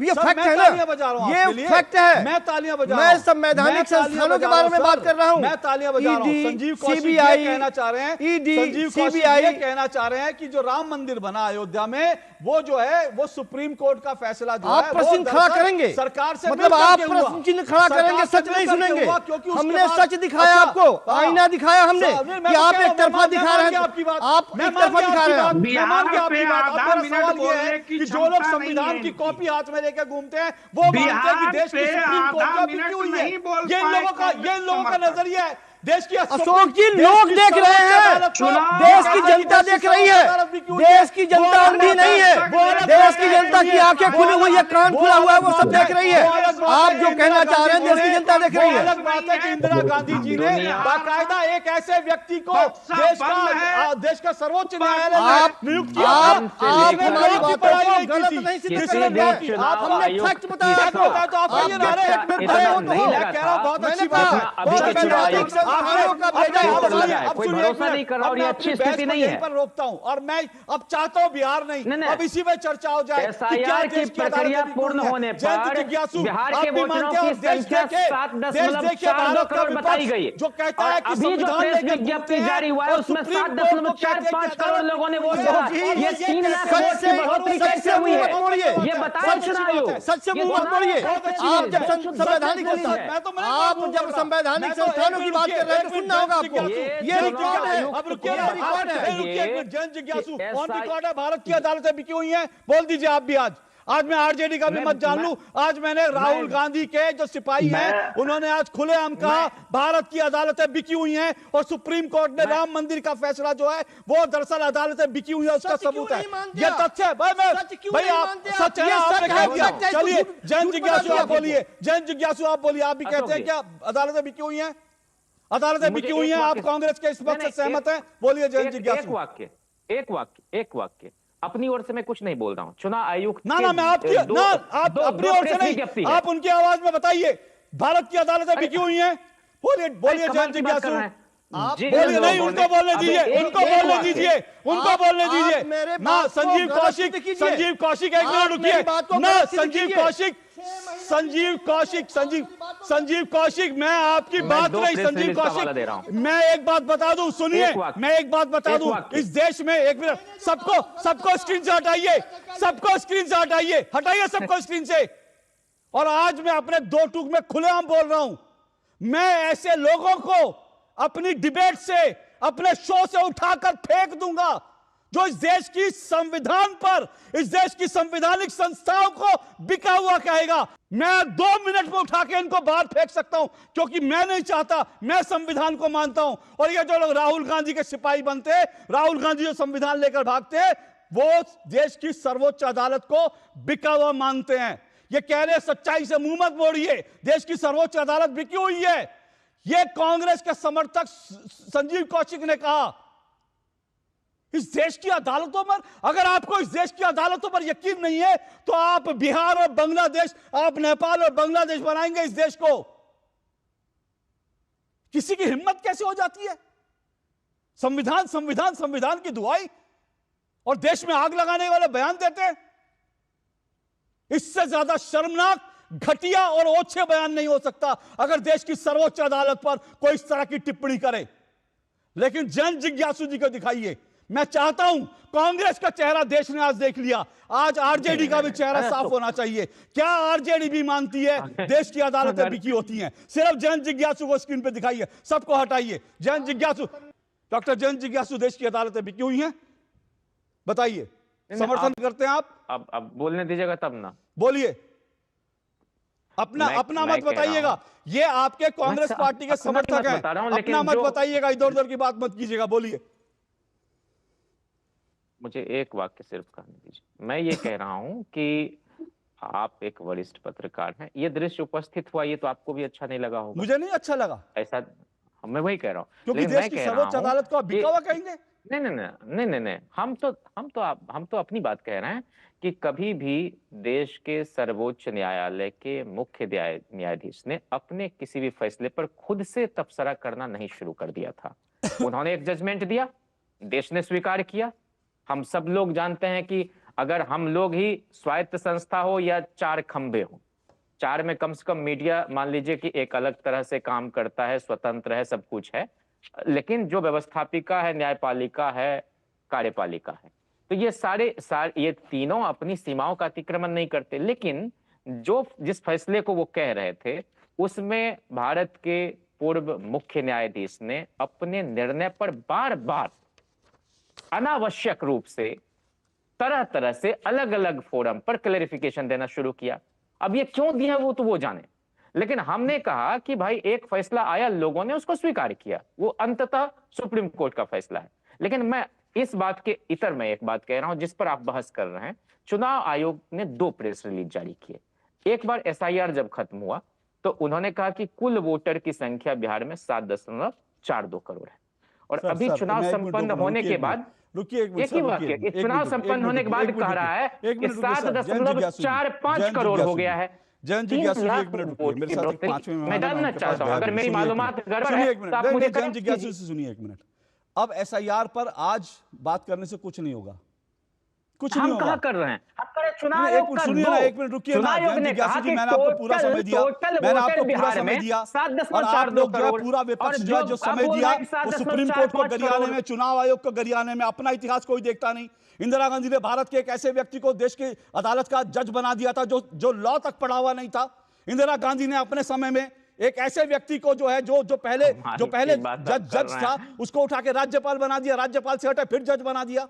ये फैक्ट है ना, ये फैक्ट है। मैं तालियां बजा रहा हूं, मैं संवैधानिक संस्थानों के बारे में बात कर रहा हूं। मैं तालियां बजा रहा हूं। संजीव कौशिक ये कहना चाह रहे हैं, संजीव कौशिक ये कहना चाह रहे हैं कि जो राम मंदिर बना अयोध्या में, वो जो है वो सुप्रीम कोर्ट का फैसला जो है, आप प्रश्न खड़ा करेंगे सरकार से, मतलब आप प्रश्न चिन्ह खड़ा करेंगे, सच नहीं सुनेंगे। हमने सच दिखाया आपको, आईना दिखाया हमने कि आप एक तरफा दिखा रहे हैं, आप एक तरफा दिखा रहे हैं। बिहार पे आधा मिनट बोलने की कि जो लोग संविधान की कॉपी हाथ में लेकर घूमते हैं वो मानते हैं कि देश की सुप्रीम कोर्ट का भी क्यों है। ये इन लोगों का नजरिया है। देश की अशोक जी, लोग देख रहे हैं, देश की जनता देख रही है, देश की जनता अंधी नहीं है, देश की जनता की आंखें खुली हुई है, कान खुला हुआ है, वो सब देख रही है। आप जो कहना चाह रहे हैं देश की जनता देख रही है। अलग बात है कि इंदिरा गांधी जी ने बाकायदा एक ऐसे व्यक्ति को देश का सर्वोच्च न्यायालय में नियुक्त किया। आप हमारी बातों को गलत नहीं सिद्ध, आप हमने फैक्ट बताया आपको, बहुत अच्छी बात है। कोई भरोसा नहीं कर रहा और ये अच्छी स्थिति नहीं है। पर रोकता हूं और मैं अब चाहता हूं बिहार नहीं, अब इसी में चर्चा हो जाए। एसआईआर की प्रक्रिया पूर्ण होने पर बिहार के वोटरों की संख्या 7.42 करोड़ बताई गई, जो कहता है कि अभी जो प्रेस विज्ञप्ति जारी हुआ है उसमें 7.45 करोड़ लोगों ने वोट दिया। ये 3 लाख वोट की बढ़ोतरी कैसे हुई है ये बताओ चुनाव आयोग। सच से मुंह मत मोड़िए। आप जब संवैधानिक संस्थानों की बात कर रहे हैं तो सुनना होगा आपको। ये रिकॉर्ड है, अब रुकिए, जन जिज्ञासु ऑन रिकॉर्ड है। भारत की अदालतें बिकी हुई हैं, बोल दीजिए आप भी। आज मैं आरजेडी का भी मत जान लूं। आज मैंने राहुल गांधी के जो सिपाही हैं उन्होंने आज खुलेआम कहा भारत की अदालतें बिकी हुई हैं और सुप्रीम कोर्ट ने राम मंदिर का फैसला जो है वो दरअसल अदालतें बिकी हुई है, उसका सबूत है। ये तथ्य है भाई, आप सच है, आपने कह दिया। चलिए जन जिज्ञासु आप बोलिए, जन जिज्ञासु आप बोलिए, आप भी कहते हैं क्या अदालतें बिकी हुई हैं? अदालतें बिकी हुई हैं, आप कांग्रेस के इस वक्त से सहमत हैं? बोलिए जन जिज्ञासु। एक वाक्य अपनी ओर से मैं कुछ नहीं बोल रहा हूं। चुनाव आयोग ना मैं आपकी आप अपनी ओर से नहीं, आप उनकी आवाज में बताइए भारत की अदालतें बिकी हुई हैं। बोलिए जन जिज्ञासु, बोलिए। नहीं, उनको बोलने दीजिए, उनको बोलने दीजिए, उनको बोलने दीजिए ना। संजीव कौशिक, संजीव कौशिक, एक मिनट रुकिए ना। संजीव कौशिक, मैं आपकी बात नहीं। संजीव कौशिक, मैं एक बात बता दूं, सुनिए, मैं एक बात बता दूं। इस देश में, एक मिनट, सबको स्क्रीन से हटाइए, सबको स्क्रीन से हटाइए, सबको स्क्रीन से। और आज मैं अपने 2 टूक में खुलेआम बोल रहा हूं, मैं ऐसे लोगों को अपनी डिबेट से, अपने शो से उठाकर फेंक दूंगा जो इस देश की संविधान पर, इस देश की संवैधानिक संस्थाओं को बिका हुआ कहेगा। मैं 2 मिनट में उठा के इनको बाहर फेंक सकता हूं, क्योंकि मैं नहीं चाहता, मैं संविधान को मानता हूं। और ये जो लोग राहुल गांधी के सिपाही बनते, राहुल गांधी जो संविधान लेकर भागते, वो देश की सर्वोच्च अदालत को बिका हुआ मानते हैं। ये कह रहे सच्चाई से मुंह मत मोड़िए, देश की सर्वोच्च अदालत बिकी हुई है। ये कांग्रेस के समर्थक संजीव कौशिक ने कहा। इस देश की अदालतों पर, अगर आपको इस देश की अदालतों पर यकीन नहीं है तो आप बिहार और बांग्लादेश, आप नेपाल और बांग्लादेश बनाएंगे इस देश को। किसी की हिम्मत कैसे हो जाती है? संविधान संविधान संविधान की दुआई और देश में आग लगाने वाले बयान देते हैं। इससे ज्यादा शर्मनाक, घटिया और ओछे बयान नहीं हो सकता अगर देश की सर्वोच्च अदालत पर कोई इस तरह की टिप्पणी करे। लेकिन जन जिज्ञासु जी को दिखाइए। मैं चाहता हूं, कांग्रेस का चेहरा देश ने आज देख लिया, आज आरजेडी का भी चेहरा साफ होना चाहिए। क्या आरजेडी भी मानती है देश की अदालतें बिकी होती हैं? सिर्फ जन जिज्ञासु को स्क्रीन पे दिखाइए, सबको हटाइए। जन जिज्ञासु, डॉक्टर जन जिज्ञासु, देश की अदालतें बिकी हुई हैं, बताइए, समर्थन करते हैं आप? अब बोलने दीजिएगा तब ना। बोलिए, अपना मत बताइएगा। ये आपके कांग्रेस पार्टी के समर्थक हैं, अपना मत बताइएगा, इधर उधर की बात मत कीजिएगा। बोलिए। मुझे एक वाक्य सिर्फ कहने दीजिए। मैं ये कह रहा हूं कि आप एक वरिष्ठ पत्रकार हैं, ये दृश्य उपस्थित हुआ, ये तो आपको भी अच्छा नहीं लगा होगा। मुझे नहीं अच्छा लगा ऐसा, मैं वही कह रहा हूँ, क्योंकि देश की सर्वोच्च अदालत को आप बिका हुआ कहेंगे? नहीं, हम तो अपनी बात कह रहे हैं कि कभी भी देश के सर्वोच्च न्यायालय के मुख्य न्यायाधीश ने अपने किसी भी फैसले पर खुद से तबसरा करना नहीं शुरू कर दिया था। उन्होंने एक जजमेंट दिया, देश ने स्वीकार किया। हम सब लोग जानते हैं कि अगर हम लोग ही स्वायत्त संस्था हो या चार खंबे हो, चार में कम से कम मीडिया मान लीजिए कि एक अलग तरह से काम करता है, स्वतंत्र है, सब कुछ है, लेकिन जो व्यवस्थापिका है, न्यायपालिका है, कार्यपालिका है, तो ये सारे ये तीनों अपनी सीमाओं का अतिक्रमण नहीं करते। लेकिन जिस फैसले को वो कह रहे थे, उसमें भारत के पूर्व मुख्य न्यायाधीश ने अपने निर्णय पर बार बार अनावश्यक रूप से तरह तरह से अलग अलग फोरम पर क्लैरिफिकेशन देना शुरू किया। अब ये क्यों दिया वो तो वो जाने, लेकिन हमने कहा कि भाई एक फैसला आया, लोगों ने उसको स्वीकार किया, वो अंततः सुप्रीम कोर्ट का फैसला है। लेकिन मैं इस बात के इतर में एक बात कह रहा हूं जिस पर आप बहस कर रहे हैं। चुनाव आयोग ने 2 प्रेस रिलीज जारी किए। एक बार एसआईआर जब खत्म हुआ तो उन्होंने कहा कि कुल वोटर की संख्या बिहार में 7.42 करोड़ है, और अभी चुनाव संपन्न होने के बाद एक ही वाक्य, चुनाव संपन्न होने के बाद कह रहा है कि 7.45 करोड़ हो गया है। जन जिज्ञासु एक मिनट रुकिए, मेरे साथ 5 मिनट मैं जानना चाहता हूं, अगर मेरी मालूमात गड़बड़ है तो आप मुझे जन जिज्ञासु से सुनिए एक मिनट। अब एसआईआर पर आज बात करने से कुछ नहीं होगा, कुछ नहीं होगा। हम कहां कर रहे हैं? चुनाव एक मिनट सुनिए ना, एक मिनट रुकिए ना। जन जिज्ञासु जी, मैंने आपको पूरा समय दिया, मैंने आपको पूरा समय दिया, और आप लोग जो है पूरा विपक्ष जो समय दिया वो सुप्रीम कोर्ट को गरियाने में, चुनाव आयोग को गरियाने में। अपना इतिहास कोई देखता नहीं। इंदिरा गांधी ने भारत के एक ऐसे व्यक्ति को देश की अदालत का जज बना दिया था जो लॉ तक पढ़ा हुआ नहीं था। इंदिरा गांधी ने अपने समय में एक ऐसे व्यक्ति को जो है जो पहले जज था, उसको उठा के राज्यपाल बना दिया, राज्यपाल से हटे फिर जज बना दिया।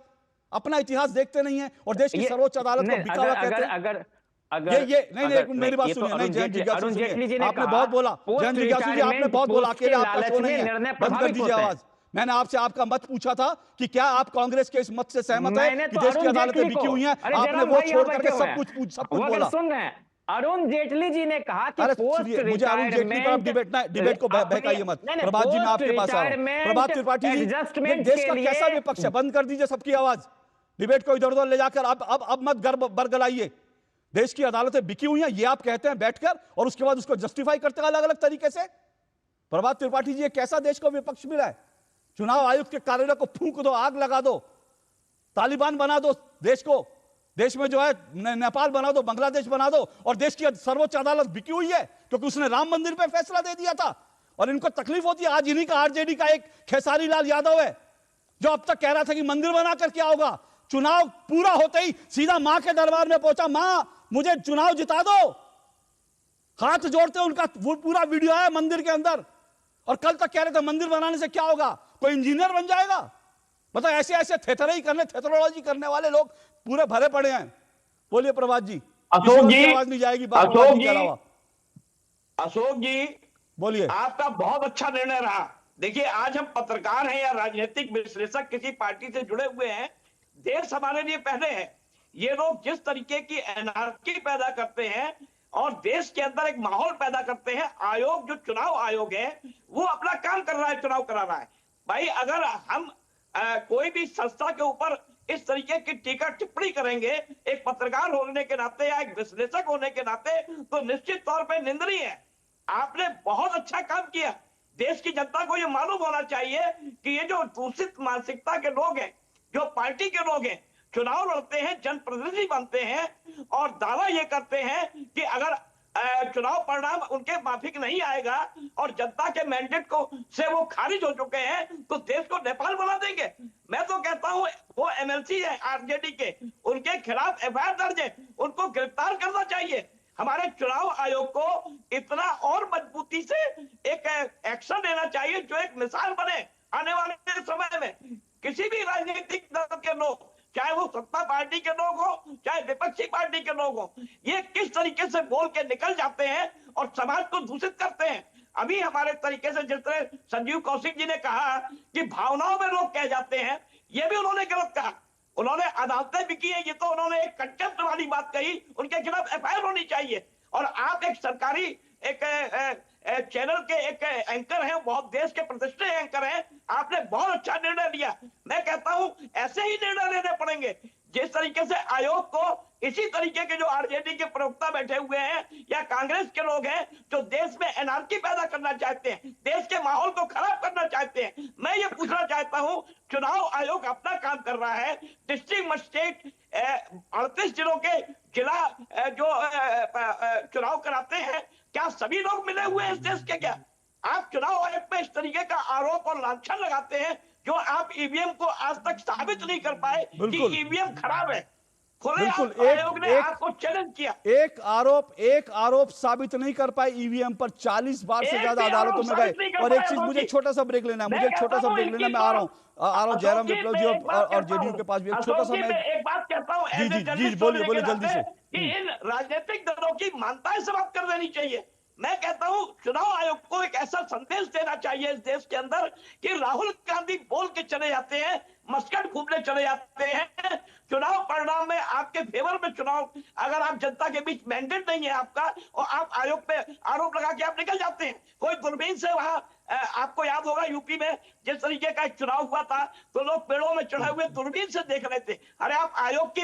अपना इतिहास देखते नहीं है और देश की सर्वोच्च अदालत को बिका हुआ कहते हैं। नहीं, मेरी बात सुनिए। नहीं, जन जिज्ञासु जी, आपने बहुत बोला, जन जिज्ञासु जी आपने बहुत बोला, अकेले आपका शो नहीं है, बंद कर दीजिए आवाज। मैंने आपसे आपका मत पूछा था कि क्या आप कांग्रेस के इस मत से सहमत है कि देश की अदालतें बिकी हुई हैं? आपने वो छोड़ करके सब कुछ बोला। सुन रहे हैं, अरुण जेटली जी ने कहा कि मुझे अरुण जेटली पर डिबेट को बहकाइए मत। प्रभात जी, मैं आपके पास आ रहा हूं। प्रभात त्रिपाठी जी, देश का कैसा विपक्ष है? बंद कर दीजिए सबकी आवाज, डिबेट को इधर उधर ले जाकर अब मत बरगलाइए। देश की अदालतें बिकी हुई हैं ये आप कहते हैं बैठकर, और उसके बाद उसको जस्टिफाई करते हैं अलग अलग तरीके से। प्रभात त्रिपाठी जी, ये कैसा देश को विपक्ष मिला है? चुनाव आयुक्त के कार्यालय को फूंक दो, आग लगा दो, तालिबान बना दो देश को, देश में जो है नेपाल बना दो, बांग्लादेश बना दो, और देश की सर्वोच्च अदालत बिकी हुई है क्योंकि उसने राम मंदिर पे फैसला दे दिया था। और इनको तकलीफ होती है। आज इन्हीं का आरजेडी का एक खेसारी लाल यादव है जो अब तक कह रहा था कि मंदिर बनाकर क्या होगा। चुनाव पूरा होते ही सीधा मां के दरबार में पहुंचा, मां मुझे चुनाव जिता दो, हाथ जोड़ते उनका वो पूरा वीडियो है मंदिर के अंदर। और कल तक कह रहे थे मंदिर बनाने से क्या होगा, कोई इंजीनियर बन जाएगा। मतलब ऐसे ऐसे थेथरोलॉजी करने वाले लोग पूरे भरे पड़े हैं। बोलिए प्रभात जी। अशोक जी, आवाज नहीं जाएगी अशोक जी बोलिए। आपका बहुत अच्छा निर्णय रहा। देखिए, आज हम पत्रकार हैं या राजनीतिक विश्लेषक किसी पार्टी से जुड़े हुए हैं, देश हमारे लिए पहले है। ये लोग जिस तरीके की एनार्की पैदा करते हैं और देश के अंदर एक माहौल पैदा करते हैं, आयोग जो चुनाव आयोग है वो अपना काम कर रहा है, चुनाव करा रहा है। भाई अगर हम कोई भी संस्था के ऊपर इस तरीके की टीका टिप्पणी करेंगे एक पत्रकार होने के नाते या एक विश्लेषक होने के नाते, तो निश्चित तौर पर निंदनीय है। आपने बहुत अच्छा काम किया, देश की जनता को ये मालूम होना चाहिए कि ये जो दूषित मानसिकता के लोग हैं, जो पार्टी के लोग हैं, चुनाव लड़ते हैं, जनप्रतिनिधि बनते हैं और दावा ये करते हैं कि अगर चुनाव परिणाम उनके माफिक नहीं आएगा और जनता के मैंडेट को से वो खारिज हो चुके हैं तो देश को नेपाल बना देंगे। मैं तो कहता हूं वो एमएलसी है आरजेडी के, उनके खिलाफ एफआईआर दर्ज है, उनको गिरफ्तार करना चाहिए। हमारे चुनाव आयोग को इतना और मजबूती से एक एक्शन लेना चाहिए जो एक मिसाल बने आने वाले समय में। किसी भी राजनीतिक दल के लोग, चाहे वो सत्ता पार्टी के लोग हो चाहे विपक्षी पार्टी के लोग हो, ये किस तरीके से बोल के निकल जाते हैं और समाज को दूषित करते हैं। अभी हमारे तरीके से जिस तरह संजीव कौशिक जी ने कहा कि भावनाओं में लोग कह जाते हैं, ये भी उन्होंने गलत कहा। उन्होंने अदालतें भी की है, ये तो उन्होंने एक कंटेम्प्ट वाली बात कही, उनके खिलाफ एफआईआर होनी चाहिए। और आप एक सरकारी एक चैनल के एक एंकर हैं, बहुत देश के प्रतिष्ठित एंकर हैं, आपने बहुत अच्छा निर्णय लिया। मैं कहता हूं ऐसे ही निर्णय लेने पड़ेंगे जिस तरीके से आयोग को इसी तरीके के जो आरजेडी के प्रवक्ता बैठे हुए हैं या कांग्रेस के लोग हैं जो देश में एनार्की पैदा करना चाहते हैं, देश के माहौल को खराब करना चाहते हैं। मैं ये पूछना चाहता हूं, चुनाव आयोग अपना काम कर रहा है, डिस्ट्रिक्ट मजिस्ट्रेट 38 जिलों के जिला जो चुनाव कराते हैं, क्या सभी लोग मिले हुए हैं इस देश के? क्या आप चुनाव आयोग पे इस तरीके का आरोप और लांछन लगाते हैं जो आप ईवीएम को आज तक साबित नहीं कर पाए कि ईवीएम खराब है? बिल्कुल, आयोग ने आपको चैलेंज किया। एक आरोप साबित नहीं कर पाए ईवीएम पर, 40 बार से ज्यादा अदालतों में गए। और एक चीज, मुझे छोटा सा ब्रेक लेना है, मैं आ रहा हूँ जयराम विप्लव जी और जेडीयू के पास भी एक छोटा सा एक बात कहता हूँ, जी बोलिए जल्दी से। कि इन राजनीतिक दलों की मानताएं समाप्त कर देनी चाहिए। मैं कहता हूं चुनाव आयोग को एक ऐसा संदेश देना चाहिए इस देश के अंदर कि राहुल गांधी बोल के चले जाते हैं, मस्कट घूमने चले जाते हैं, चुनाव परिणाम में आपके फेवर में चुनाव, अगर आप जनता के बीच मैंडेट नहीं है आपका और आप आयोग पे आरोप लगा के आप निकल जाते हैं। कोई दूरबीन से वहां, आपको याद होगा यूपी में जिस तरीके का चुनाव हुआ था तो लोग पेड़ों में चढ़े हुए दूरबीन से देख रहे थे। अरे आप आयोग की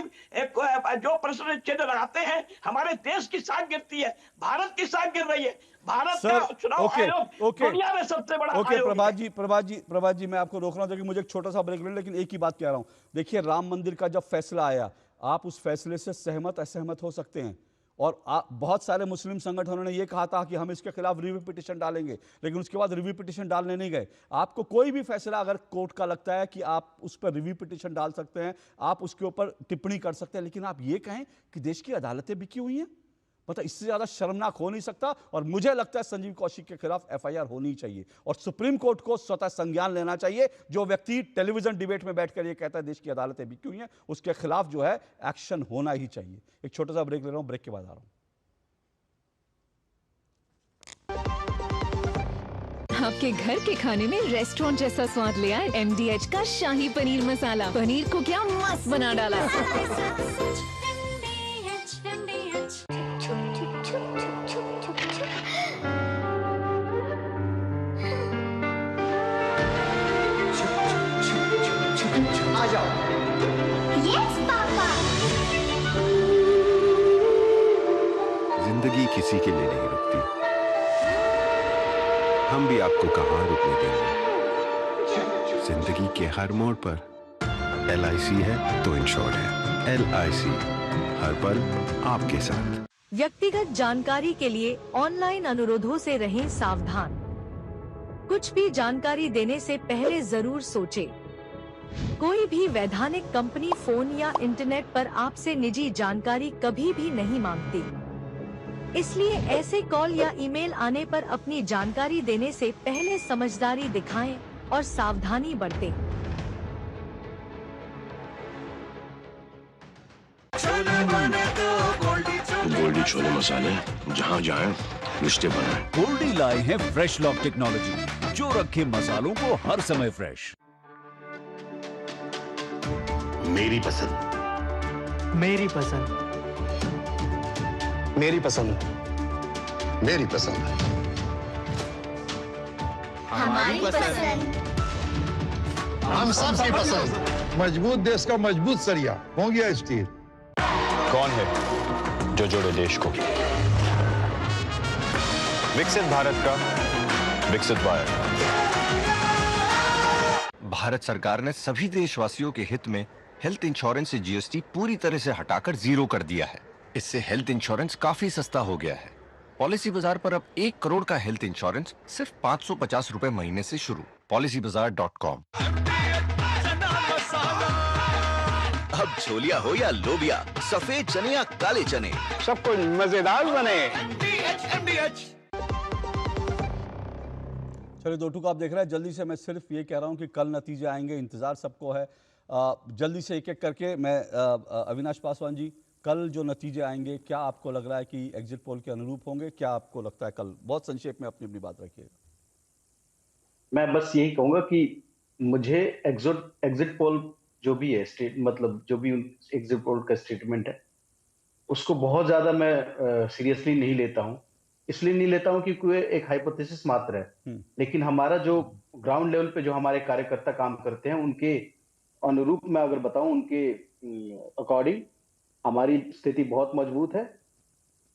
जो प्रश्न चिन्ह लगाते हैं, हमारे देश की साख गिरती है, भारत की साख गिर रही है। भारत का चुनाव आयोग दुनिया में सबसे बड़ा आयोग है। प्रभात जी मैं आपको रोक रहा हूं कि मुझे एक छोटा सा ब्रेक लेना, लेकिन एक ही बात कह रहा हूं। देखिए, राम मंदिर का जब फैसला आया, आप उस फैसले से सहमत असहमत हो सकते हैं, और बहुत सारे मुस्लिम संगठनों ने यह कहा था कि हम इसके खिलाफ रिव्यू पिटीशन डालेंगे, लेकिन उसके बाद रिव्यू पिटीशन डालने नहीं गए। आपको कोई भी फैसला अगर कोर्ट का लगता है कि आप उस पर रिव्यू पिटीशन डाल सकते हैं, आप उसके ऊपर टिप्पणी कर सकते हैं, लेकिन आप ये कहें कि देश की अदालतें बिकी हुई हैं, मतलब इससे ज्यादा शर्मनाक हो नहीं सकता। और मुझे लगता है संजीव कौशिक के खिलाफ एफआईआर होनी चाहिए और सुप्रीम कोर्ट को स्वतः संज्ञान लेना चाहिए। जो व्यक्ति टेलीविजन डिबेट में बैठकर ये कहता है देश की अदालतें बिकी हुई हैं, उसके खिलाफ जो है एक्शन होना ही चाहिए। एक छोटा सा ब्रेक ले रहा हूं, ब्रेक के बाद आ रहा हूं। आपके घर के खाने में रेस्टोरेंट जैसा स्वाद ले आए MDH का शाही पनीर मसाला। पनीर को क्या मस्त बना डाला। आ जाओ। Yes papa. जिंदगी किसी के लिए नहीं रुकती, हम भी आपको कहां रुकने देंगे। जिंदगी के हर मोड़ पर LIC है तो इंश्योर्ड है। LIC हर पल आपके साथ। व्यक्तिगत जानकारी के लिए ऑनलाइन अनुरोधों से रहें सावधान। कुछ भी जानकारी देने से पहले जरूर सोचें। कोई भी वैधानिक कंपनी फोन या इंटरनेट पर आपसे निजी जानकारी कभी भी नहीं मांगती, इसलिए ऐसे कॉल या ईमेल आने पर अपनी जानकारी देने से पहले समझदारी दिखाएं और सावधानी बरतें। गोल्डी छोले मसाले, जहाँ जाएं रिश्ते बनाएं। गोल्डी लाए हैं फ्रेश लॉक टेक्नोलॉजी, जो रखे मसालों को हर समय फ्रेश। मेरी पसंद, मेरी पसंद, मेरी पसंद, मेरी पसंद, हमारी पसंद, हम सबकी पसंद। मजबूत देश का मजबूत सरिया हो गया स्टील। कौन है जो जोड़े देश को? विकसित भारत का विकसित बाय। भारत सरकार ने सभी देशवासियों के हित में हेल्थ इंश्योरेंस से जीएसटी पूरी तरह से हटाकर 0 कर दिया है। इससे हेल्थ इंश्योरेंस काफी सस्ता हो गया है। पॉलिसी बाजार पर अब 1 करोड़ का हेल्थ इंश्योरेंस सिर्फ 550 रुपए महीने से शुरू। policybazaar.com। अब छोलिया हो या लोबिया, सफेद चने या काले चने, सब कुछ मजेदार बने। चलिए दो टूक आप देख रहे हैं। जल्दी से मैं सिर्फ ये कह रहा हूँ कि कल नतीजे आएंगे, इंतजार सबको है। जल्दी से एक एक करके मैं अविनाश पासवान जी, कल जो नतीजे आएंगे क्या आपको लग रहा है कि एग्जिट पोल के अनुरूप होंगे? क्या आपको लगता है कल? बहुत संक्षेप में अपनी अपनी बात रखिएगा। मैं बस यही कहूंगा कि मुझे एग्जिट पोल जो भी है मतलब जो भी एग्जिट पोल का स्टेटमेंट है उसको बहुत ज्यादा मैं सीरियसली नहीं लेता हूं। इसलिए नहीं लेता हूं क्योंकि एक हाइपोथेसिस मात्र है, लेकिन हमारा जो ग्राउंड लेवल पे जो हमारे कार्यकर्ता काम करते हैं उनके अनुरूप मैं अगर बताऊं, उनके अकॉर्डिंग हमारी स्थिति बहुत मजबूत है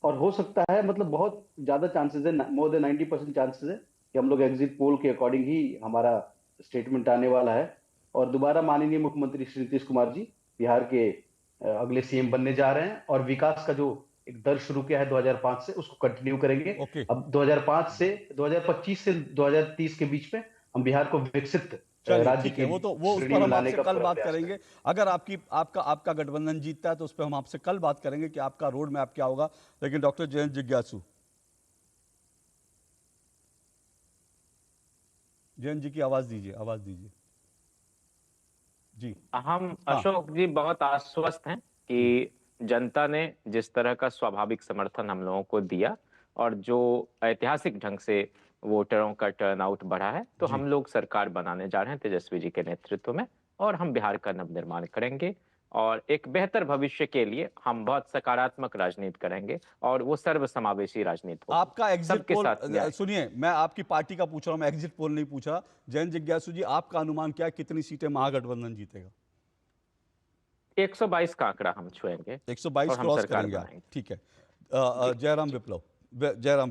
और हो सकता है मतलब बहुत ज्यादा चांसेस है, मोर देन 90% चांसेस है कि हम लोग एग्जिट पोल के अकॉर्डिंग ही हमारा स्टेटमेंट आने वाला है और दोबारा माननीय मुख्यमंत्री श्री नीतीश कुमार जी बिहार के अगले सीएम बनने जा रहे हैं और विकास का जो एक दर शुरू किया है 2005 से उसको कंटिन्यू करेंगे। अब 2005 से 2025 से 2030 के बीच में हम बिहार को विकसित राज्य के वो उस पर हम आपसे कल बात करेंगे। अगर आपका गठबंधन जीतता है तो उस पर हम आपसे कल बात करेंगे कि आपका रोड मैप क्या होगा। लेकिन डॉक्टर जयंत जिज्ञासु, जयंत जी की आवाज दीजिए जी। हम अशोक जी बहुत आश्वस्त हैं कि जनता ने जिस तरह का स्वाभाविक समर्थन हम लोगों को दिया और जो ऐतिहासिक ढंग से वोटरों का टर्नआउट बढ़ा है, तो हम लोग सरकार बनाने जा रहे हैं तेजस्वी जी के नेतृत्व में और हम बिहार का नवनिर्माण करेंगे और एक बेहतर भविष्य के लिए हम बहुत सकारात्मक राजनीति करेंगे और वो सर्वसमावेशी राजनीति होगी। आपका एग्जिट पोल, सुनिए मैं आपकी पार्टी का पूछ रहा हूं, मैं एग्जिट पोल नहीं पूछ रहा। जयंत जिज्ञासु जी, आपका अनुमान क्या है, कितनी सीटें महागठबंधन जीतेगा? 122 का आंकड़ा हम छुएंगे। 122 क्रॉस करेंगे, ठीक है। जयराम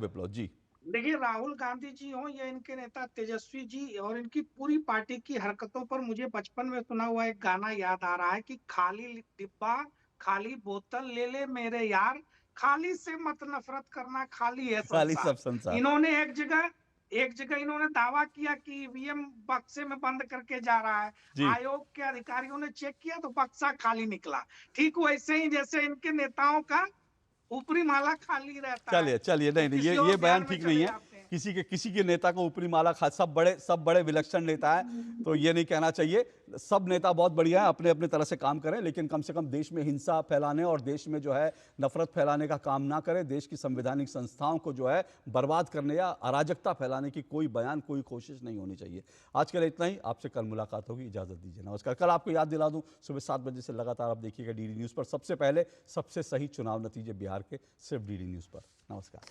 विप्लव जी। देखिए, राहुल गांधी जी हो या इनके नेता तेजस्वी जी और इनकी पूरी पार्टी की हरकतों पर मुझे बचपन में सुना हुआ एक गाना याद आ रहा है कि खाली डिब्बा खाली बोतल ले ले मेरे यार, खाली से मत नफरत करना, खाली है सब संसार। इन्होंने एक जगह इन्होंने दावा किया कि ईवीएम बक्से में बंद करके जा रहा है, आयोग के अधिकारियों ने चेक किया तो बक्सा खाली निकला। ठीक वैसे ही जैसे इनके नेताओं का ऊपरी माला खाली रहता है। चलिए नहीं ये बयान ठीक नहीं है। किसी के नेता को ऊपरी माला सब बड़े विलक्षण नेता है, तो ये नहीं कहना चाहिए। सब नेता बहुत बढ़िया है, अपने अपने तरह से काम करें, लेकिन कम से कम देश में हिंसा फैलाने और देश में जो है नफरत फैलाने का काम ना करें। देश की संवैधानिक संस्थाओं को जो है बर्बाद करने या अराजकता फैलाने की कोई बयान, कोई कोशिश नहीं होनी चाहिए। आज के लिए इतना ही, आपसे कल मुलाकात होगी। इजाजत दीजिए, नमस्कार। कल आपको याद दिला दूं, सुबह 7 बजे से लगातार आप देखिएगा डीडी न्यूज़ पर। सबसे पहले सबसे सही चुनाव नतीजे बिहार के सिर्फ डीडी न्यूज़ पर। नमस्कार।